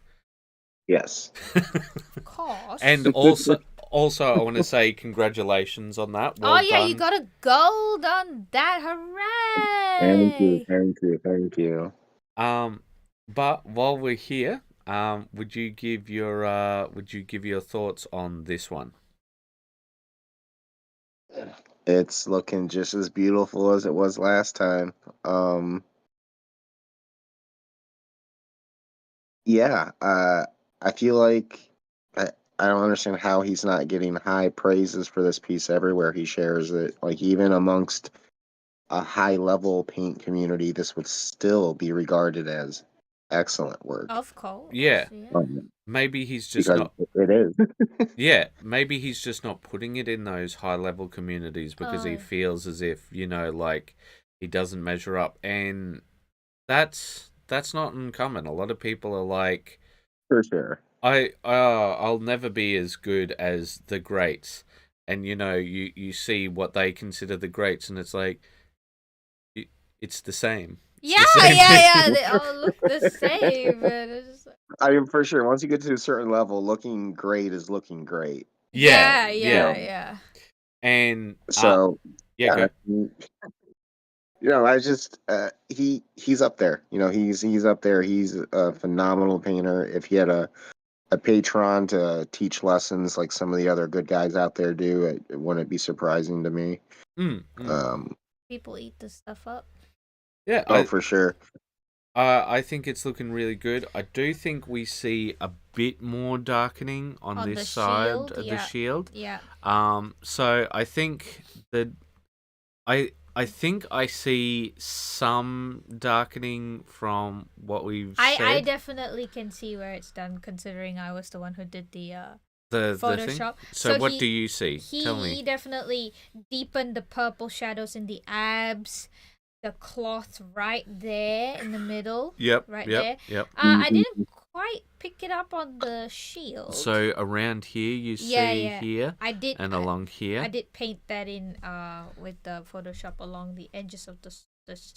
Yes. Of course. And also I want to say congratulations on that. Well done. You got a gold on that. Hooray! Thank you. But while we're here, would you give your thoughts on this one? It's looking just as beautiful as it was last time. Yeah, I feel like I don't understand how he's not getting high praises for this piece everywhere he shares it. Like even amongst a high level paint community, this would still be regarded as excellent work. Of course. Yeah. Yeah. Maybe he's just Because not. it is. Yeah, maybe he's just not putting it in those high level communities because he Oh. feels as if, like he doesn't measure up, and that's not uncommon. A lot of people are like, For sure. I'll never be as good as the greats, and you see what they consider the greats, and it's like it's the same. It's Yeah, the same yeah, thing. they all look the same. And it's just like, I mean, for sure. Once you get to a certain level, looking great is looking great. Yeah, yeah. and So yeah, go. I just he's up there. He's up there. He's a phenomenal painter. If he had a patron to teach lessons like some of the other good guys out there do, it wouldn't be surprising to me. People eat this stuff up. Yeah, for sure. I think it's looking really good. I do think we see a bit more darkening on this side shield, of the shield. Yeah. So I think that I think I see some darkening from what we've said. I definitely can see where it's done, considering I was the one who did the Photoshop. Thing? So what do you see? Tell me. He definitely deepened the purple shadows in the abs, the cloth right there in the middle. Yep. Right there. Yep. I didn't quite pick it up on the shield. So around here you see here. I did, and along here. I did paint that in with the Photoshop along the edges of the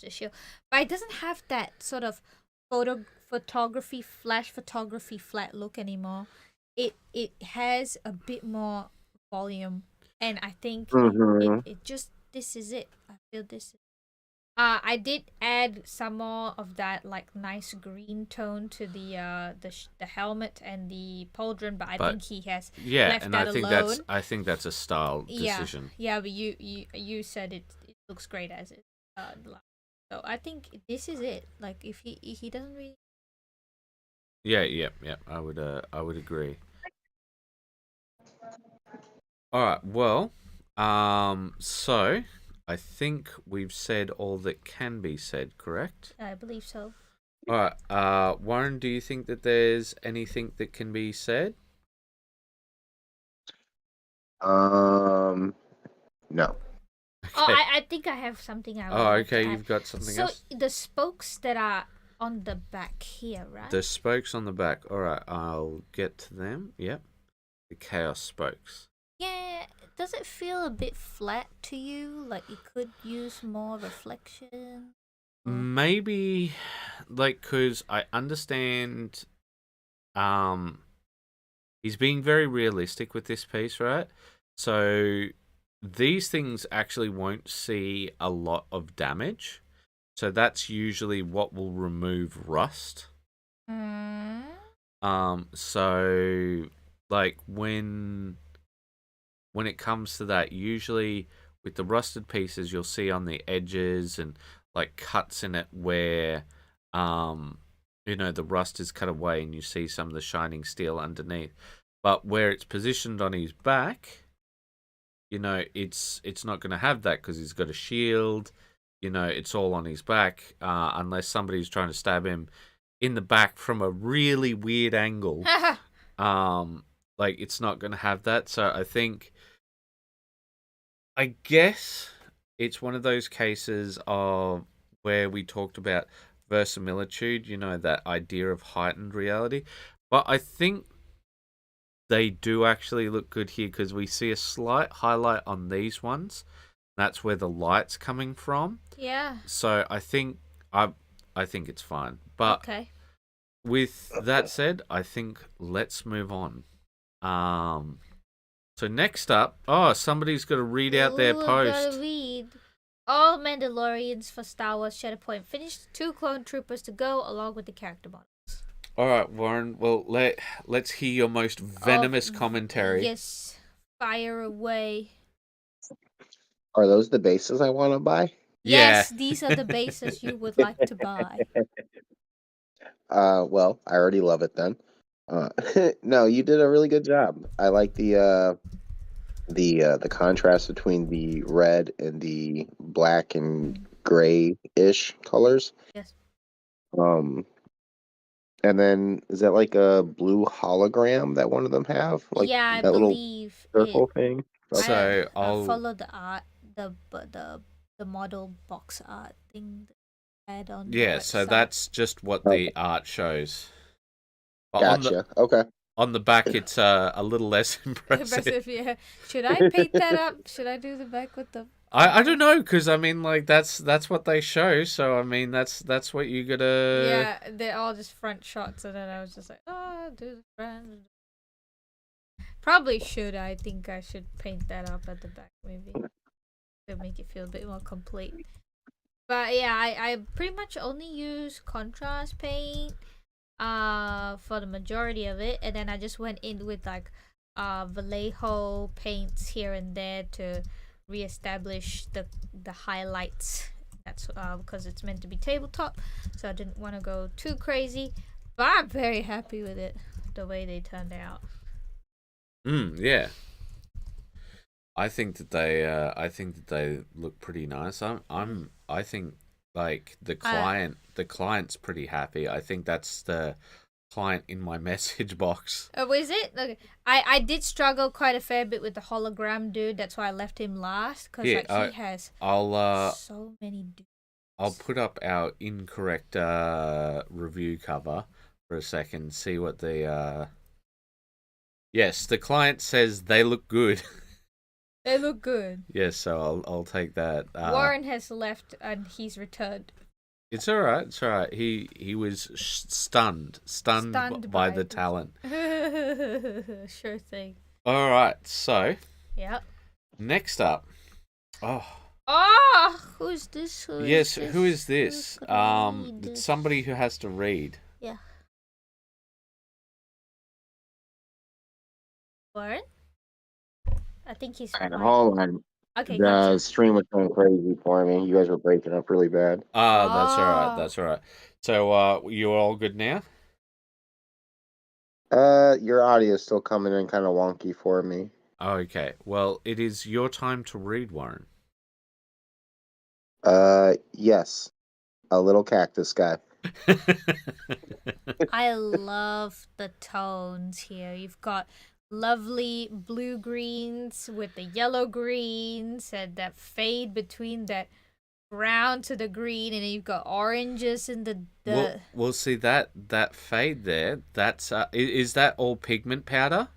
shield, but it doesn't have that sort of flash photography flat look anymore. It has a bit more volume, and I think it just, this is it. I feel this is. I did add some more of that like nice green tone to the helmet and the pauldron, but I think he has left and that alone. I think that's a style decision. Yeah, but you said it looks great as it. So I think this is it. Like if he doesn't really. Yeah. I would agree. All right. Well, so I think we've said all that can be said, correct? I believe so. All right. Warren, do you think that there's anything that can be said? No. Okay. Oh, I think I have something I would like to add. You've got something else? So the spokes that are on the back here, right? The spokes on the back. All right, I'll get to them. Yep. The chaos spokes. Yeah, does it feel a bit flat to you? Like it could use more reflection? Maybe, like, because I understand he's being very realistic with this piece, right? So these things actually won't see a lot of damage. So that's usually what will remove rust. So like when it comes to that, usually with the rusted pieces, you'll see on the edges and like cuts in it where the rust is cut away and you see some of the shining steel underneath. But where it's positioned on his back, it's not going to have that because he's got a shield. It's all on his back, unless somebody's trying to stab him in the back from a really weird angle. Like it's not going to have that. So I guess it's one of those cases of where we talked about verisimilitude, that idea of heightened reality. But I think they do actually look good here because we see a slight highlight on these ones. That's where the light's coming from. Yeah. So I think it's fine. But okay. With that said, I think let's move on. So next up, somebody's got to read out their post. Gotta read. All Mandalorians for Star Wars Shatterpoint finished. 2 clone troopers to go, along with the character models. All right, Warren. Well, let's hear your most venomous commentary. Yes, fire away. Are those the bases I want to buy? Yes, these are the bases you would like to buy. Well, I already love it then. No, you did a really good job. I like the contrast between the red and the black and gray-ish colors. Yes. And then is that like a blue hologram that one of them have? Like Yeah, I that little believe it. circle thing? Okay. So I I'll follow the art, the model box art thing they had on the yeah. So website. that's just what Okay. the art shows. But Gotcha. Okay. on the back, it's a little less impressive. Impressive, yeah. Should I paint that up? Should I do the back with the? I don't know because I mean like that's what they show. So I mean that's what you gotta. Yeah, they're all just front shots, and then I was just like, oh, do the front. Probably should. I think I should paint that up at the back, maybe, to make it feel a bit more complete. But yeah, I pretty much only use contrast paint for the majority of it, and then I just went in with like Vallejo paints here and there to reestablish the highlights. That's because it's meant to be tabletop, so I didn't want to go too crazy. But I'm very happy with it, the way they turned out. Yeah. I think that they look pretty nice. I think like the client's pretty happy. I think that's the client in my message box. Oh, is it? Okay. I did struggle quite a fair bit with the hologram dude. That's why I left him last, because Yeah, like he has I'll so many dudes. I'll put up our incorrect review cover for a second. See what the yes, the client says they look good. They look good. Yes, so I'll take that. Warren has left and he's returned. It's all right. It's all right. He was stunned by the talent. Sure thing. All right. So Yep. next up, Who's this? Who is this? read It's somebody who has to read. Yeah. Warren? I think he's And hold on. Okay, The gotcha. stream was going crazy for me. You guys were breaking up really bad. That's all right. That's all right. So you all good now? Your audio is still coming in kind of wonky for me. Okay. Well, it is your time to read, Warren. Yes. A little cactus guy. I love the tones here. You've got lovely blue greens with the yellow greens and that fade between that brown to the green, and then you've got oranges in the We'll see that fade there. That's is that all pigment powder?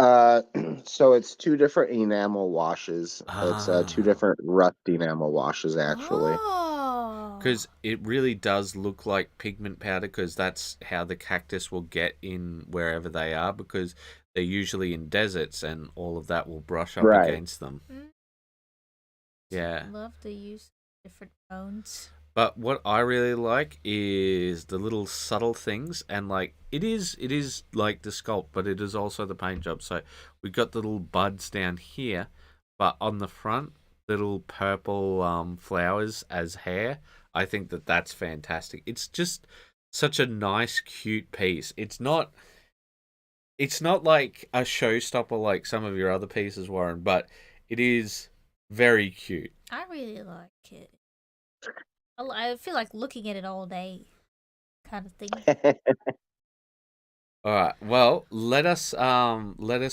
So it's two different enamel washes. It's two different rust enamel washes, actually. Because it really does look like pigment powder, because that's how the cactus will get in wherever they are, because they're usually in deserts and all of that will brush up against them. Yeah. Love the use of different tones. But what I really like is the little subtle things, and like it is like the sculpt, but it is also the paint job. So we got the little buds down here, but on the front, little purple flowers as hair. I think that's fantastic. It's just such a nice, cute piece. It's not like a showstopper like some of your other pieces, Warren, but it is very cute. I really like it. I feel like looking at it all day, kind of thing. All right. Well, let us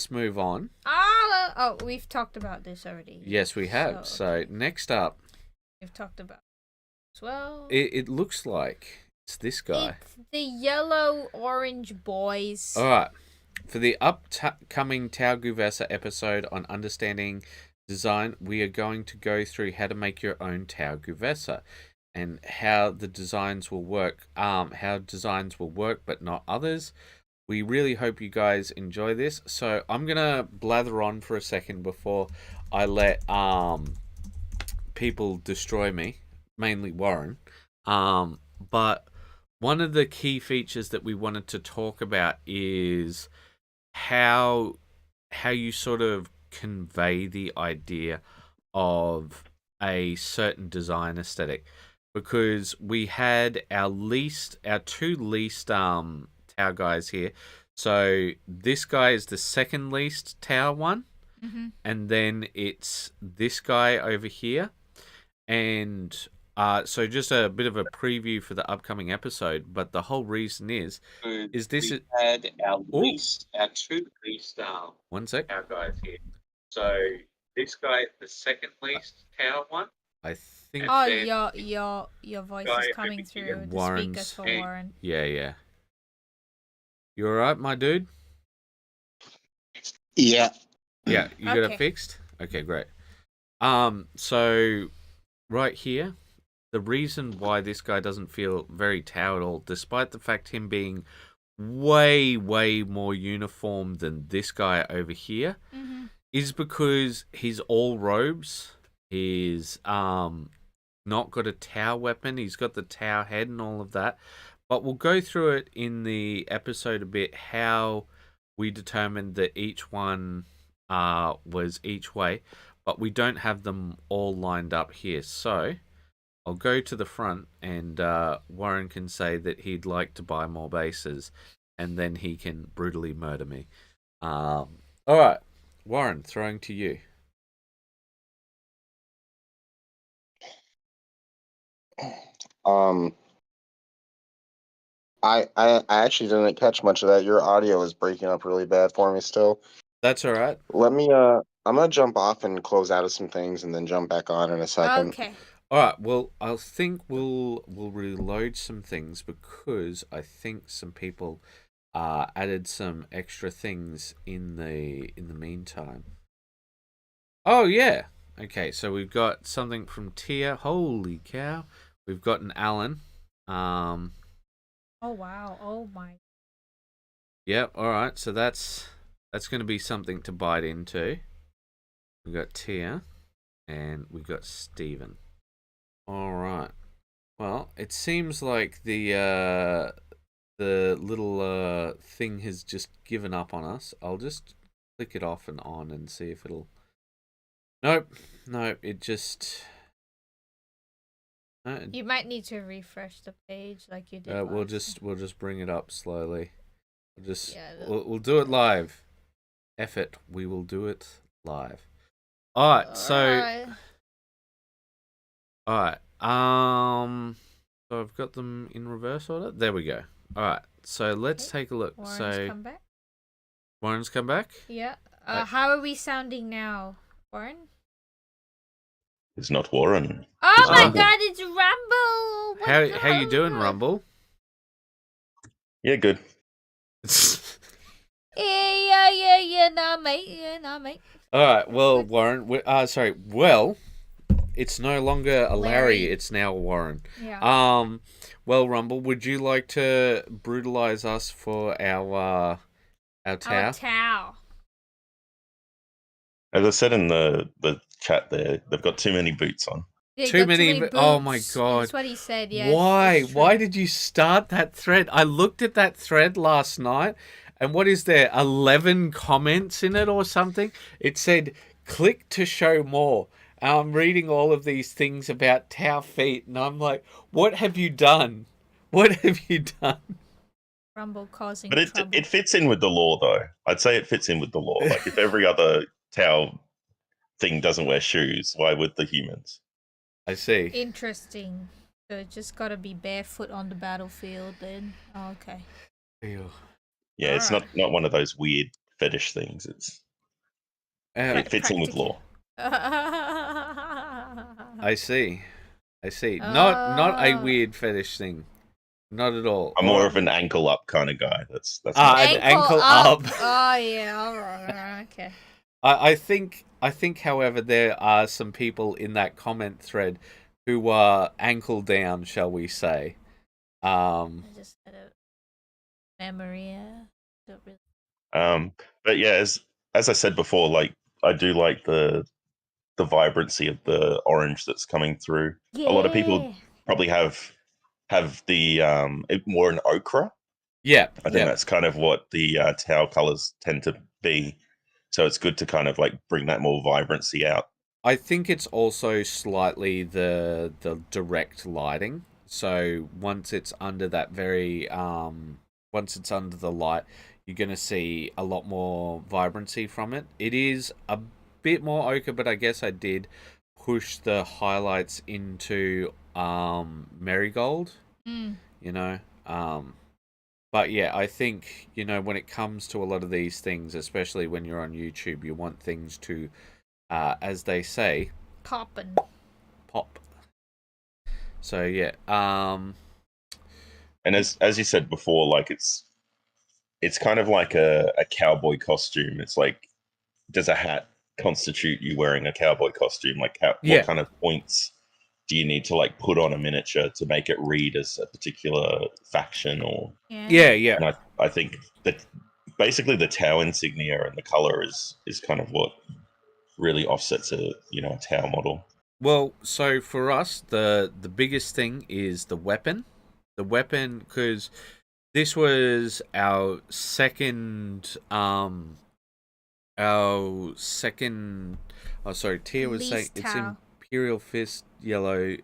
move on. We've talked about this already. Yes, we have. So next up, we've talked about as well. It looks like it's this guy. It's the yellow orange boys. All right. For the upcoming Tau Guvesa episode on understanding design, we are going to go through how to make your own Tau Guvesa and how the designs will work. How designs will work, but not others. We really hope you guys enjoy this. So I'm gonna blather on for a second before I let people destroy me, mainly Warren. But one of the key features that we wanted to talk about is how you sort of convey the idea of a certain design aesthetic, because we had our two least Tau guys here. So this guy is the second least Tau one, and then it's this guy over here, and So just a bit of a preview for the upcoming episode, but the whole reason is this we is had our oh, two least one sec. cow guys here. So this guy, the second least cow one. I think Oh, then your voice guy is over coming here, through the Warren's- speakers for Hey. Warren. yeah. You alright, my dude? Yeah. Yeah, you got it Okay. fixed? Okay, great. So right here, the reason why this guy doesn't feel very Tau at all, despite the fact him being way more uniform than this guy over here, is because he's all robes. He's not got a Tau weapon. He's got the Tau head and all of that. But we'll go through it in the episode a bit, how we determined that each one was each way, but we don't have them all lined up here. So I'll go to the front, and Warren can say that he'd like to buy more bases, and then he can brutally murder me. All right, Warren, throwing to you. I actually didn't catch much of that. Your audio is breaking up really bad for me still. That's all right. Let me I'm gonna jump off and close out of some things and then jump back on in a second. Okay. All right. Well, I think we'll reload some things because I think some people added some extra things in the meantime. Oh yeah. Okay. So we've got something from Tia. Holy cow! We've got an Alan. Oh wow. Oh my. Yep. All right. So that's going to be something to bite into. We've got Tia, and we've got Steven. All right. Well, it seems like the little thing has just given up on us. I'll just click it off and on and see if it'll. Nope. It just. You might need to refresh the page like you did. We'll last just bring it up slowly. Yeah, We'll do it live. F it. We will do it live. All right. So. All right. So I've got them in reverse order. There we go. All right. So let's take a look. Warren's come back. Warren's come back. Yeah. How are we sounding now, Warren? It's not Warren. Oh It's my Rumble. God! It's Rumble. How you doing, Rumble? Yeah, good. Yeah, nah, mate. All right. Well, Warren. Well, it's no longer a Larry. It's now a Warren. Yeah. Well, Rumble, would you like to brutalize us for our Our Tau? Tau. As I said in the chat there, they've got too many boots on. Yeah, Too got many boots. oh my God. That's what he said. Yeah. Why? it's true. Why did you start that thread? I looked at that thread last night, and what is there? 11 comments in it or something? It said, "Click to show more." And I'm reading all of these things about Tau feet, and I'm like, "What have you done? What have you done?" Rumble causing But trouble. it fits in with the law, though. I'd say it fits in with the law. Like, if every other Tau thing doesn't wear shoes, why would the humans? I see. Interesting. So it just got to be barefoot on the battlefield then. Oh, okay. Ew. Yeah, it's Alright. not one of those weird fetish things. It fits in with law. I see. Not a weird fetish thing. Not at all. I'm more of an ankle up kind of guy. That's an ankle up. Oh yeah, all right, okay. I think, however, there are some people in that comment thread who are ankle down, shall we say? I just had a memory. Don't really... But yeah, as I said before, like I do like the vibrancy of the orange that's coming through. Yeah. A lot of people probably have the more an ochre. Yeah, I think that's kind of what the Tau colors tend to be. So it's good to kind of like bring that more vibrancy out. I think it's also slightly the direct lighting. So once it's under that once it's under the light, you're going to see a lot more vibrancy from it. It is a bit more ochre, but I guess I did push the highlights into marigold, Mm. you know. But yeah, I think, when it comes to a lot of these things, especially when you're on YouTube, you want things to, as they say, Poppin'. pop. So yeah, And as you said before, like it's kind of like a cowboy costume. It's like, does a hat constitute you wearing a cowboy costume? Like, what yeah, kind of points do you need to like put on a miniature to make it read as a particular faction? Or yeah. and I think that basically the Tau insignia and the color is kind of what really offsets a Tau model. Well, so for us, the biggest thing is the weapon. The weapon, because this was our second. Oh, sorry, Tia was saying Least it's Tau. Imperial Fist yellow.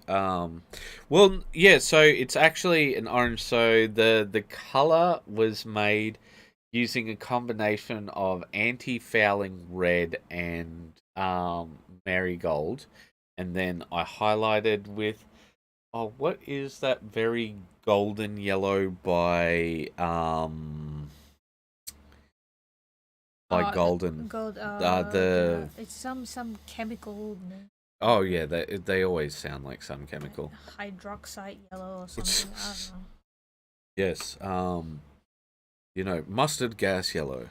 Well, yeah. So it's actually an orange. So the color was made using a combination of anti-fouling red and marigold, and then I highlighted with what is that very golden yellow by golden Gold. the It's some chemical. oh yeah, they always sound like some chemical. Hydroxide yellow or something. I don't know. Yes, mustard gas yellow.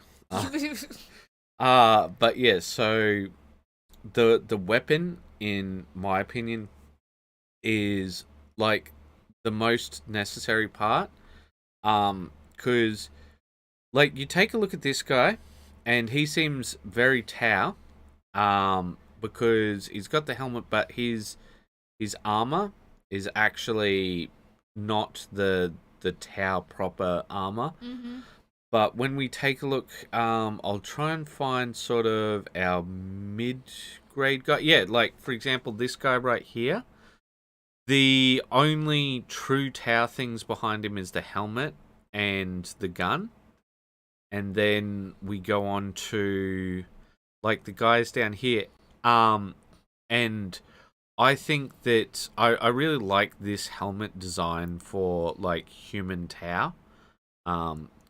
But yeah, so the weapon, in my opinion, is like the most necessary part. Because like you take a look at this guy, and he seems very Tau. Because he's got the helmet, but his armor is actually not the Tau proper armor. Mm-hmm. But when we take a look, I'll try and find sort of our mid-grade guy. Yeah, like, for example, this guy right here. The only true Tau things behind him is the helmet and the gun. And then we go on to, like, the guys down here. And I think that I really like this helmet design for, like, human Tau.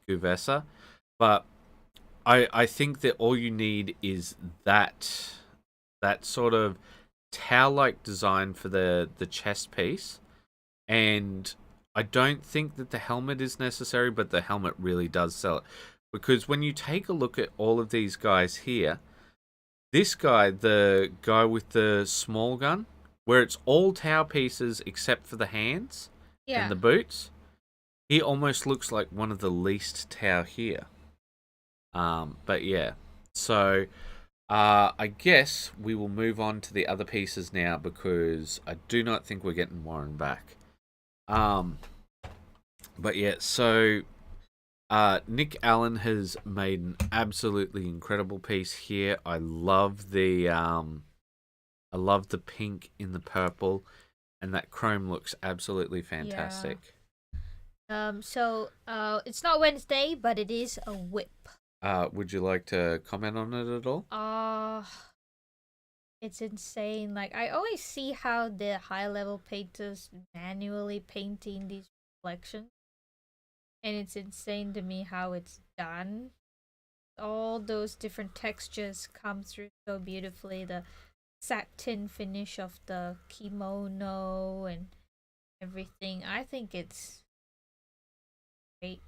Guvessa, but I think that all you need is that sort of Tau-like design for the chest piece, and I don't think that the helmet is necessary, but the helmet really does sell it, because when you take a look at all of these guys here, this guy, the guy with the small gun, where it's all Tau pieces except for the hands Yeah. and the boots, he almost looks like one of the least Tau here. But yeah, so I guess we will move on to the other pieces now, because I do not think we're getting Warren back. But yeah, so Nick Allen has made an absolutely incredible piece here. I love the pink in the purple, and that chrome looks absolutely fantastic. Yeah. So it's not Wednesday, but it is a whip. Would you like to comment on it at all? It's insane. Like, I always see how the high level painters manually painting these reflections, and it's insane to me how it's done. All those different textures come through so beautifully. The satin finish of the kimono and everything. I think it's great.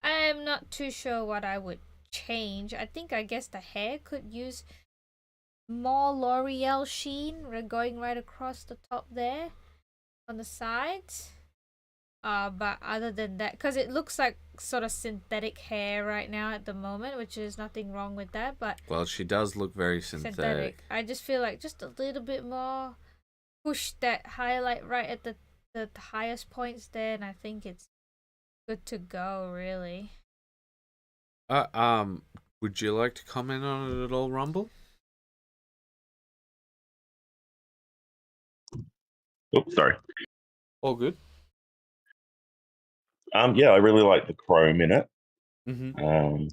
I'm not too sure what I would change. I guess the hair could use more L'Oreal sheen going right across the top there on the sides. But other than that, because it looks like sort of synthetic hair right now at the moment, which is nothing wrong with that, but Well, she does look very synthetic. I just feel like just a little bit more push that highlight right at the highest points there, and I think it's good to go, really. Would you like to comment on it at all, Rumble? Oh, sorry. All good. Yeah, I really like the chrome in it. Mm-hmm.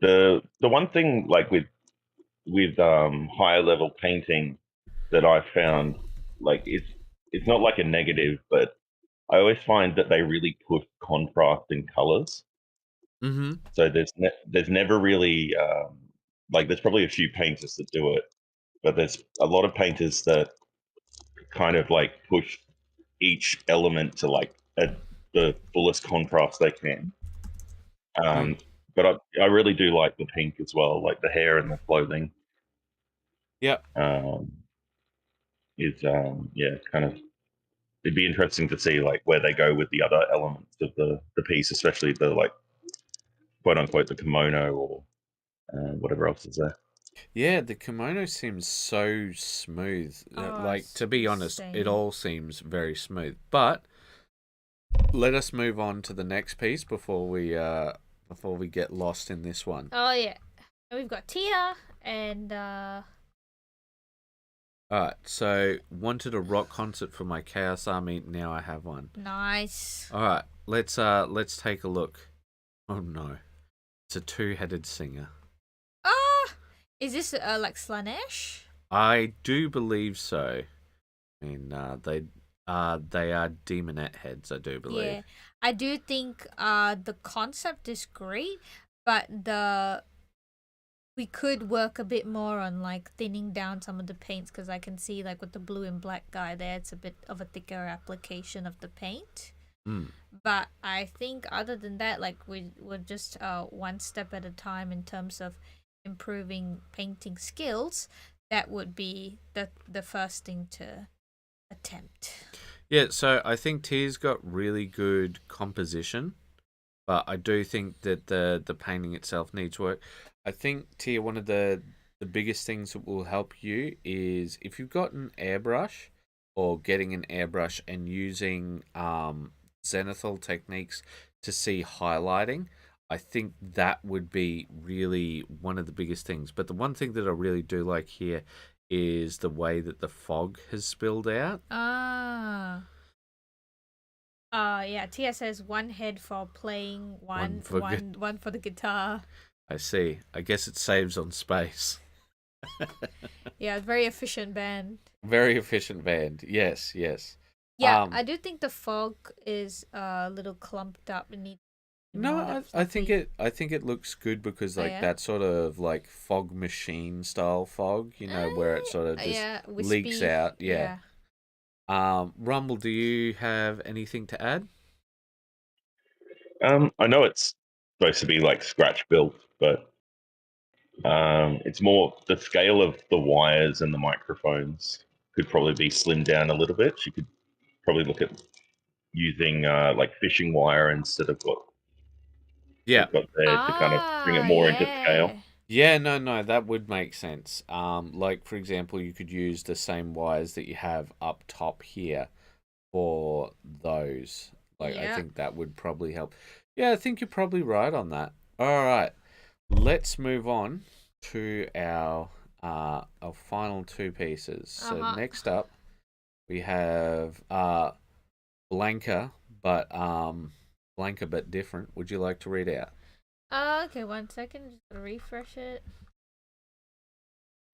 The one thing, like with higher level painting, that I found like it's not like a negative, but I always find that they really push contrast in colors. Mm-hmm. So there's never really like there's probably a few painters that do it, but there's a lot of painters that kind of like push each element to like the fullest contrast they can. Mm. But I really do like the pink as well, like the hair and the clothing. Yep. Um, is yeah, kind of it'd be interesting to see like where they go with the other elements of the piece, especially the like quote unquote the kimono or whatever else is there. Yeah, the kimono seems so smooth. Oh, Like, to be honest, it insane. all seems very smooth. But let us move on to the next piece before we get lost in this one. Oh yeah, and we've got Tia and Alright, so wanted a rock concert for my Chaos Army, now I have one. nice. Alright, let's take a look. Oh no. It's a two-headed singer. Ah, is this like Slanesh? I do believe so. I mean, they are demonette heads, I do believe. Yeah, I do think the concept is great, but we could work a bit more on like thinning down some of the paints, because I can see like with the blue and black guy there, it's a bit of a thicker application of the paint. But I think other than that, like we're just one step at a time in terms of improving painting skills. That would be the first thing to attempt. Yeah, so I think T's got really good composition, but I do think that the painting itself needs work. I think, Tia, one of the biggest things that will help you is if you've got an airbrush or getting an airbrush and using zenithal techniques to see highlighting. I think that would be really one of the biggest things. But the one thing that I really do like here is the way that the fog has spilled out. Yeah, Tia says one head for playing, one for the guitar. I see. I guess it saves on space. Yeah, very efficient band. Very efficient band. Yes. Yeah, I do think the fog is a little clumped up and needs. No, I think it looks good because like that sort of like fog machine style fog, where it sort of just leaks out. Yeah. Rumble, do you have anything to add? I know it's supposed to be like scratch built, but it's more the scale of the wires and the microphones could probably be slimmed down a little bit. You could probably look at using like fishing wire instead of what they've got there to kind of bring it more into scale. Yeah, no, that would make sense. Like for example, you could use the same wires that you have up top here for those. Like I think that would probably help. Yeah, I think you're probably right on that. All right, let's move on to our final two pieces. So next up, we have Blanca, but different. Would you like to read out? Okay, 1 second. Just gonna refresh it.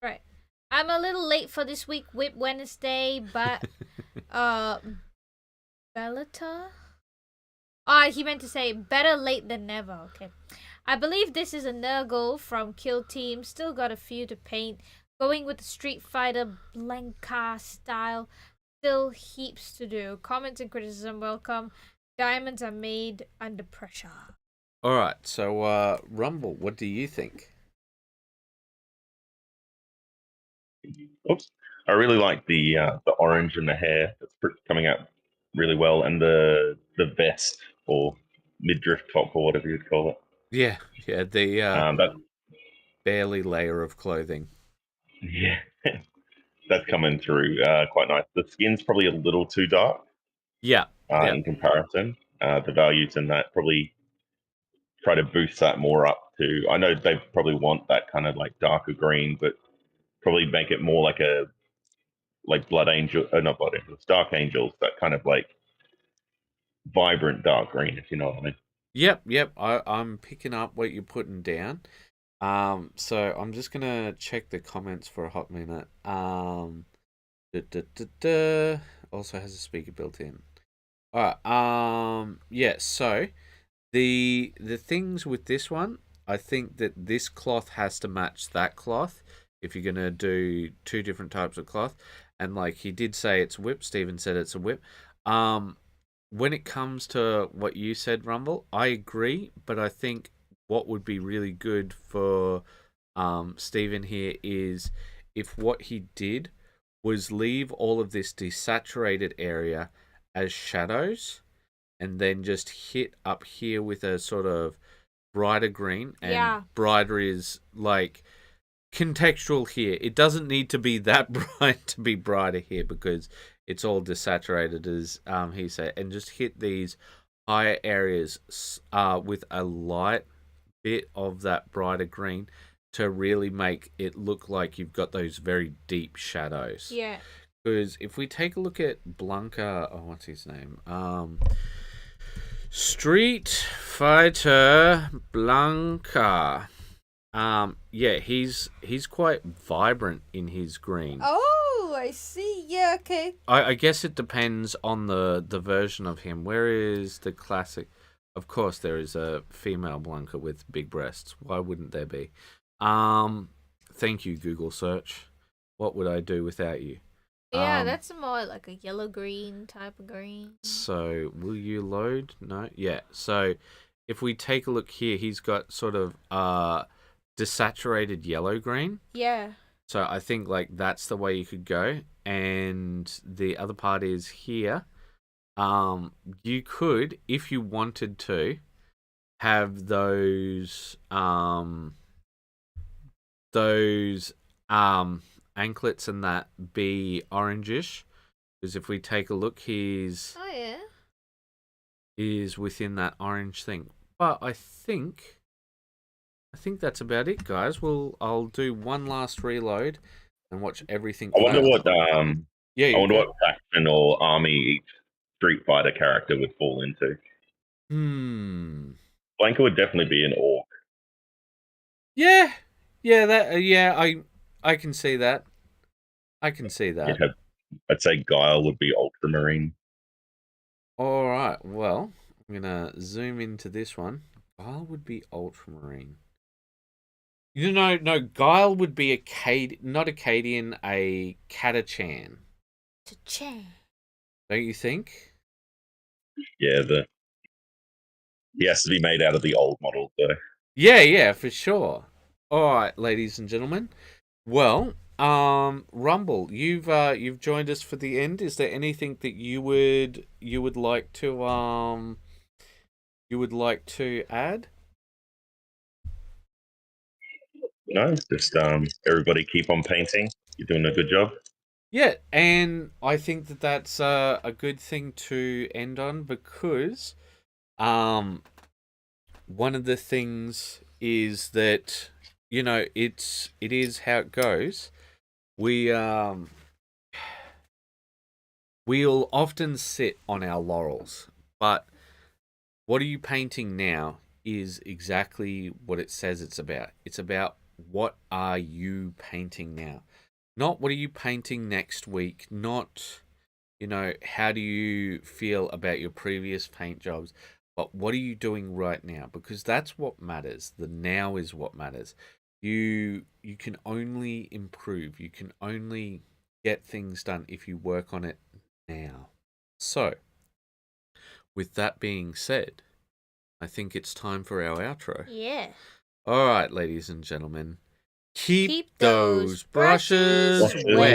Right. I'm a little late for this week, Whip Wednesday, but Bellator? He meant to say better late than never. Okay. I believe this is a Nurgle from Kill Team. Still got a few to paint. Going with the Street Fighter Blanca style. Still heaps to do. Comments and criticism welcome. Diamonds are made under pressure. All right, so Rumble, what do you think? Oops, I really like the orange and the hair. It's coming out really well, and the vest or midriff top or whatever you'd call it. Yeah, the that barely layer of clothing. Yeah, that's coming through quite nice. The skin's probably a little too dark. In comparison, the values in that probably try to boost that more up to. I know they probably want that kind of like darker green, but probably make it more like a Blood Angel, not Blood Angels, Dark Angels, that kind of like vibrant dark green, if you know what I mean. Yep. I'm picking up what you're putting down. So I'm just gonna check the comments for a hot minute. Also has a speaker built in. Alright, yeah, so the things with this one, I think that this cloth has to match that cloth if you're gonna do two different types of cloth. And like he did say it's a whip, Steven said it's a whip. When it comes to what you said, Rumble, I agree, but I think what would be really good for Steven here is if what he did was leave all of this desaturated area as shadows and then just hit up here with a sort of brighter green. And brighter is like contextual here. It doesn't need to be that bright to be brighter here because it's all desaturated, as he said. And just hit these higher areas with a light bit of that brighter green to really make it look like you've got those very deep shadows. Yeah. Because if we take a look at Blanca, what's his name? Street Fighter Blanca. Yeah, he's quite vibrant in his green. Oh, I see. Yeah, okay. I guess it depends on the version of him. Where is the classic? Of course, there is a female Blanca with big breasts. Why wouldn't there be? Thank you, Google search. What would I do without you? Yeah, that's more like a yellow-green type of green. So, will you load? No? Yeah. So, if we take a look here, he's got sort of desaturated yellow-green. Yeah. So, I think, like, that's the way you could go. And the other part is here. You could, if you wanted to, have those anklets and that be orangish, because if we take a look, he's is within that orange thing. But I think that's about it, guys. I'll do one last reload and watch everything. I wonder what what faction or army each Street Fighter character would fall into. Blanca would definitely be an orc. Yeah, I can see that. I can see that. I'd say Guile would be Ultramarine. All right, well, I'm going to zoom into this one. Guile would be Ultramarine. No, Guile would be not Acadian, a Catachan. Don't you think? Yeah, he has to be made out of the old model, though. Yeah, for sure. All right, ladies and gentlemen. Well, Rumble, you've joined us for the end. Is there anything that you would like to add? No, just everybody keep on painting. You're doing a good job. Yeah, and I think that that's a good thing to end on because one of the things is that it is how it goes. We'll often sit on our laurels, but what are you painting now is exactly what it says it's about. It's about what are you painting now, not what are you painting next week, not how do you feel about your previous paint jobs, but what are you doing right now? Because that's what matters. The now is what matters. You can only improve. You can only get things done if you work on it now. So, with that being said, I think it's time for our outro. Yeah. All right, ladies and gentlemen. Keep those brushes wet.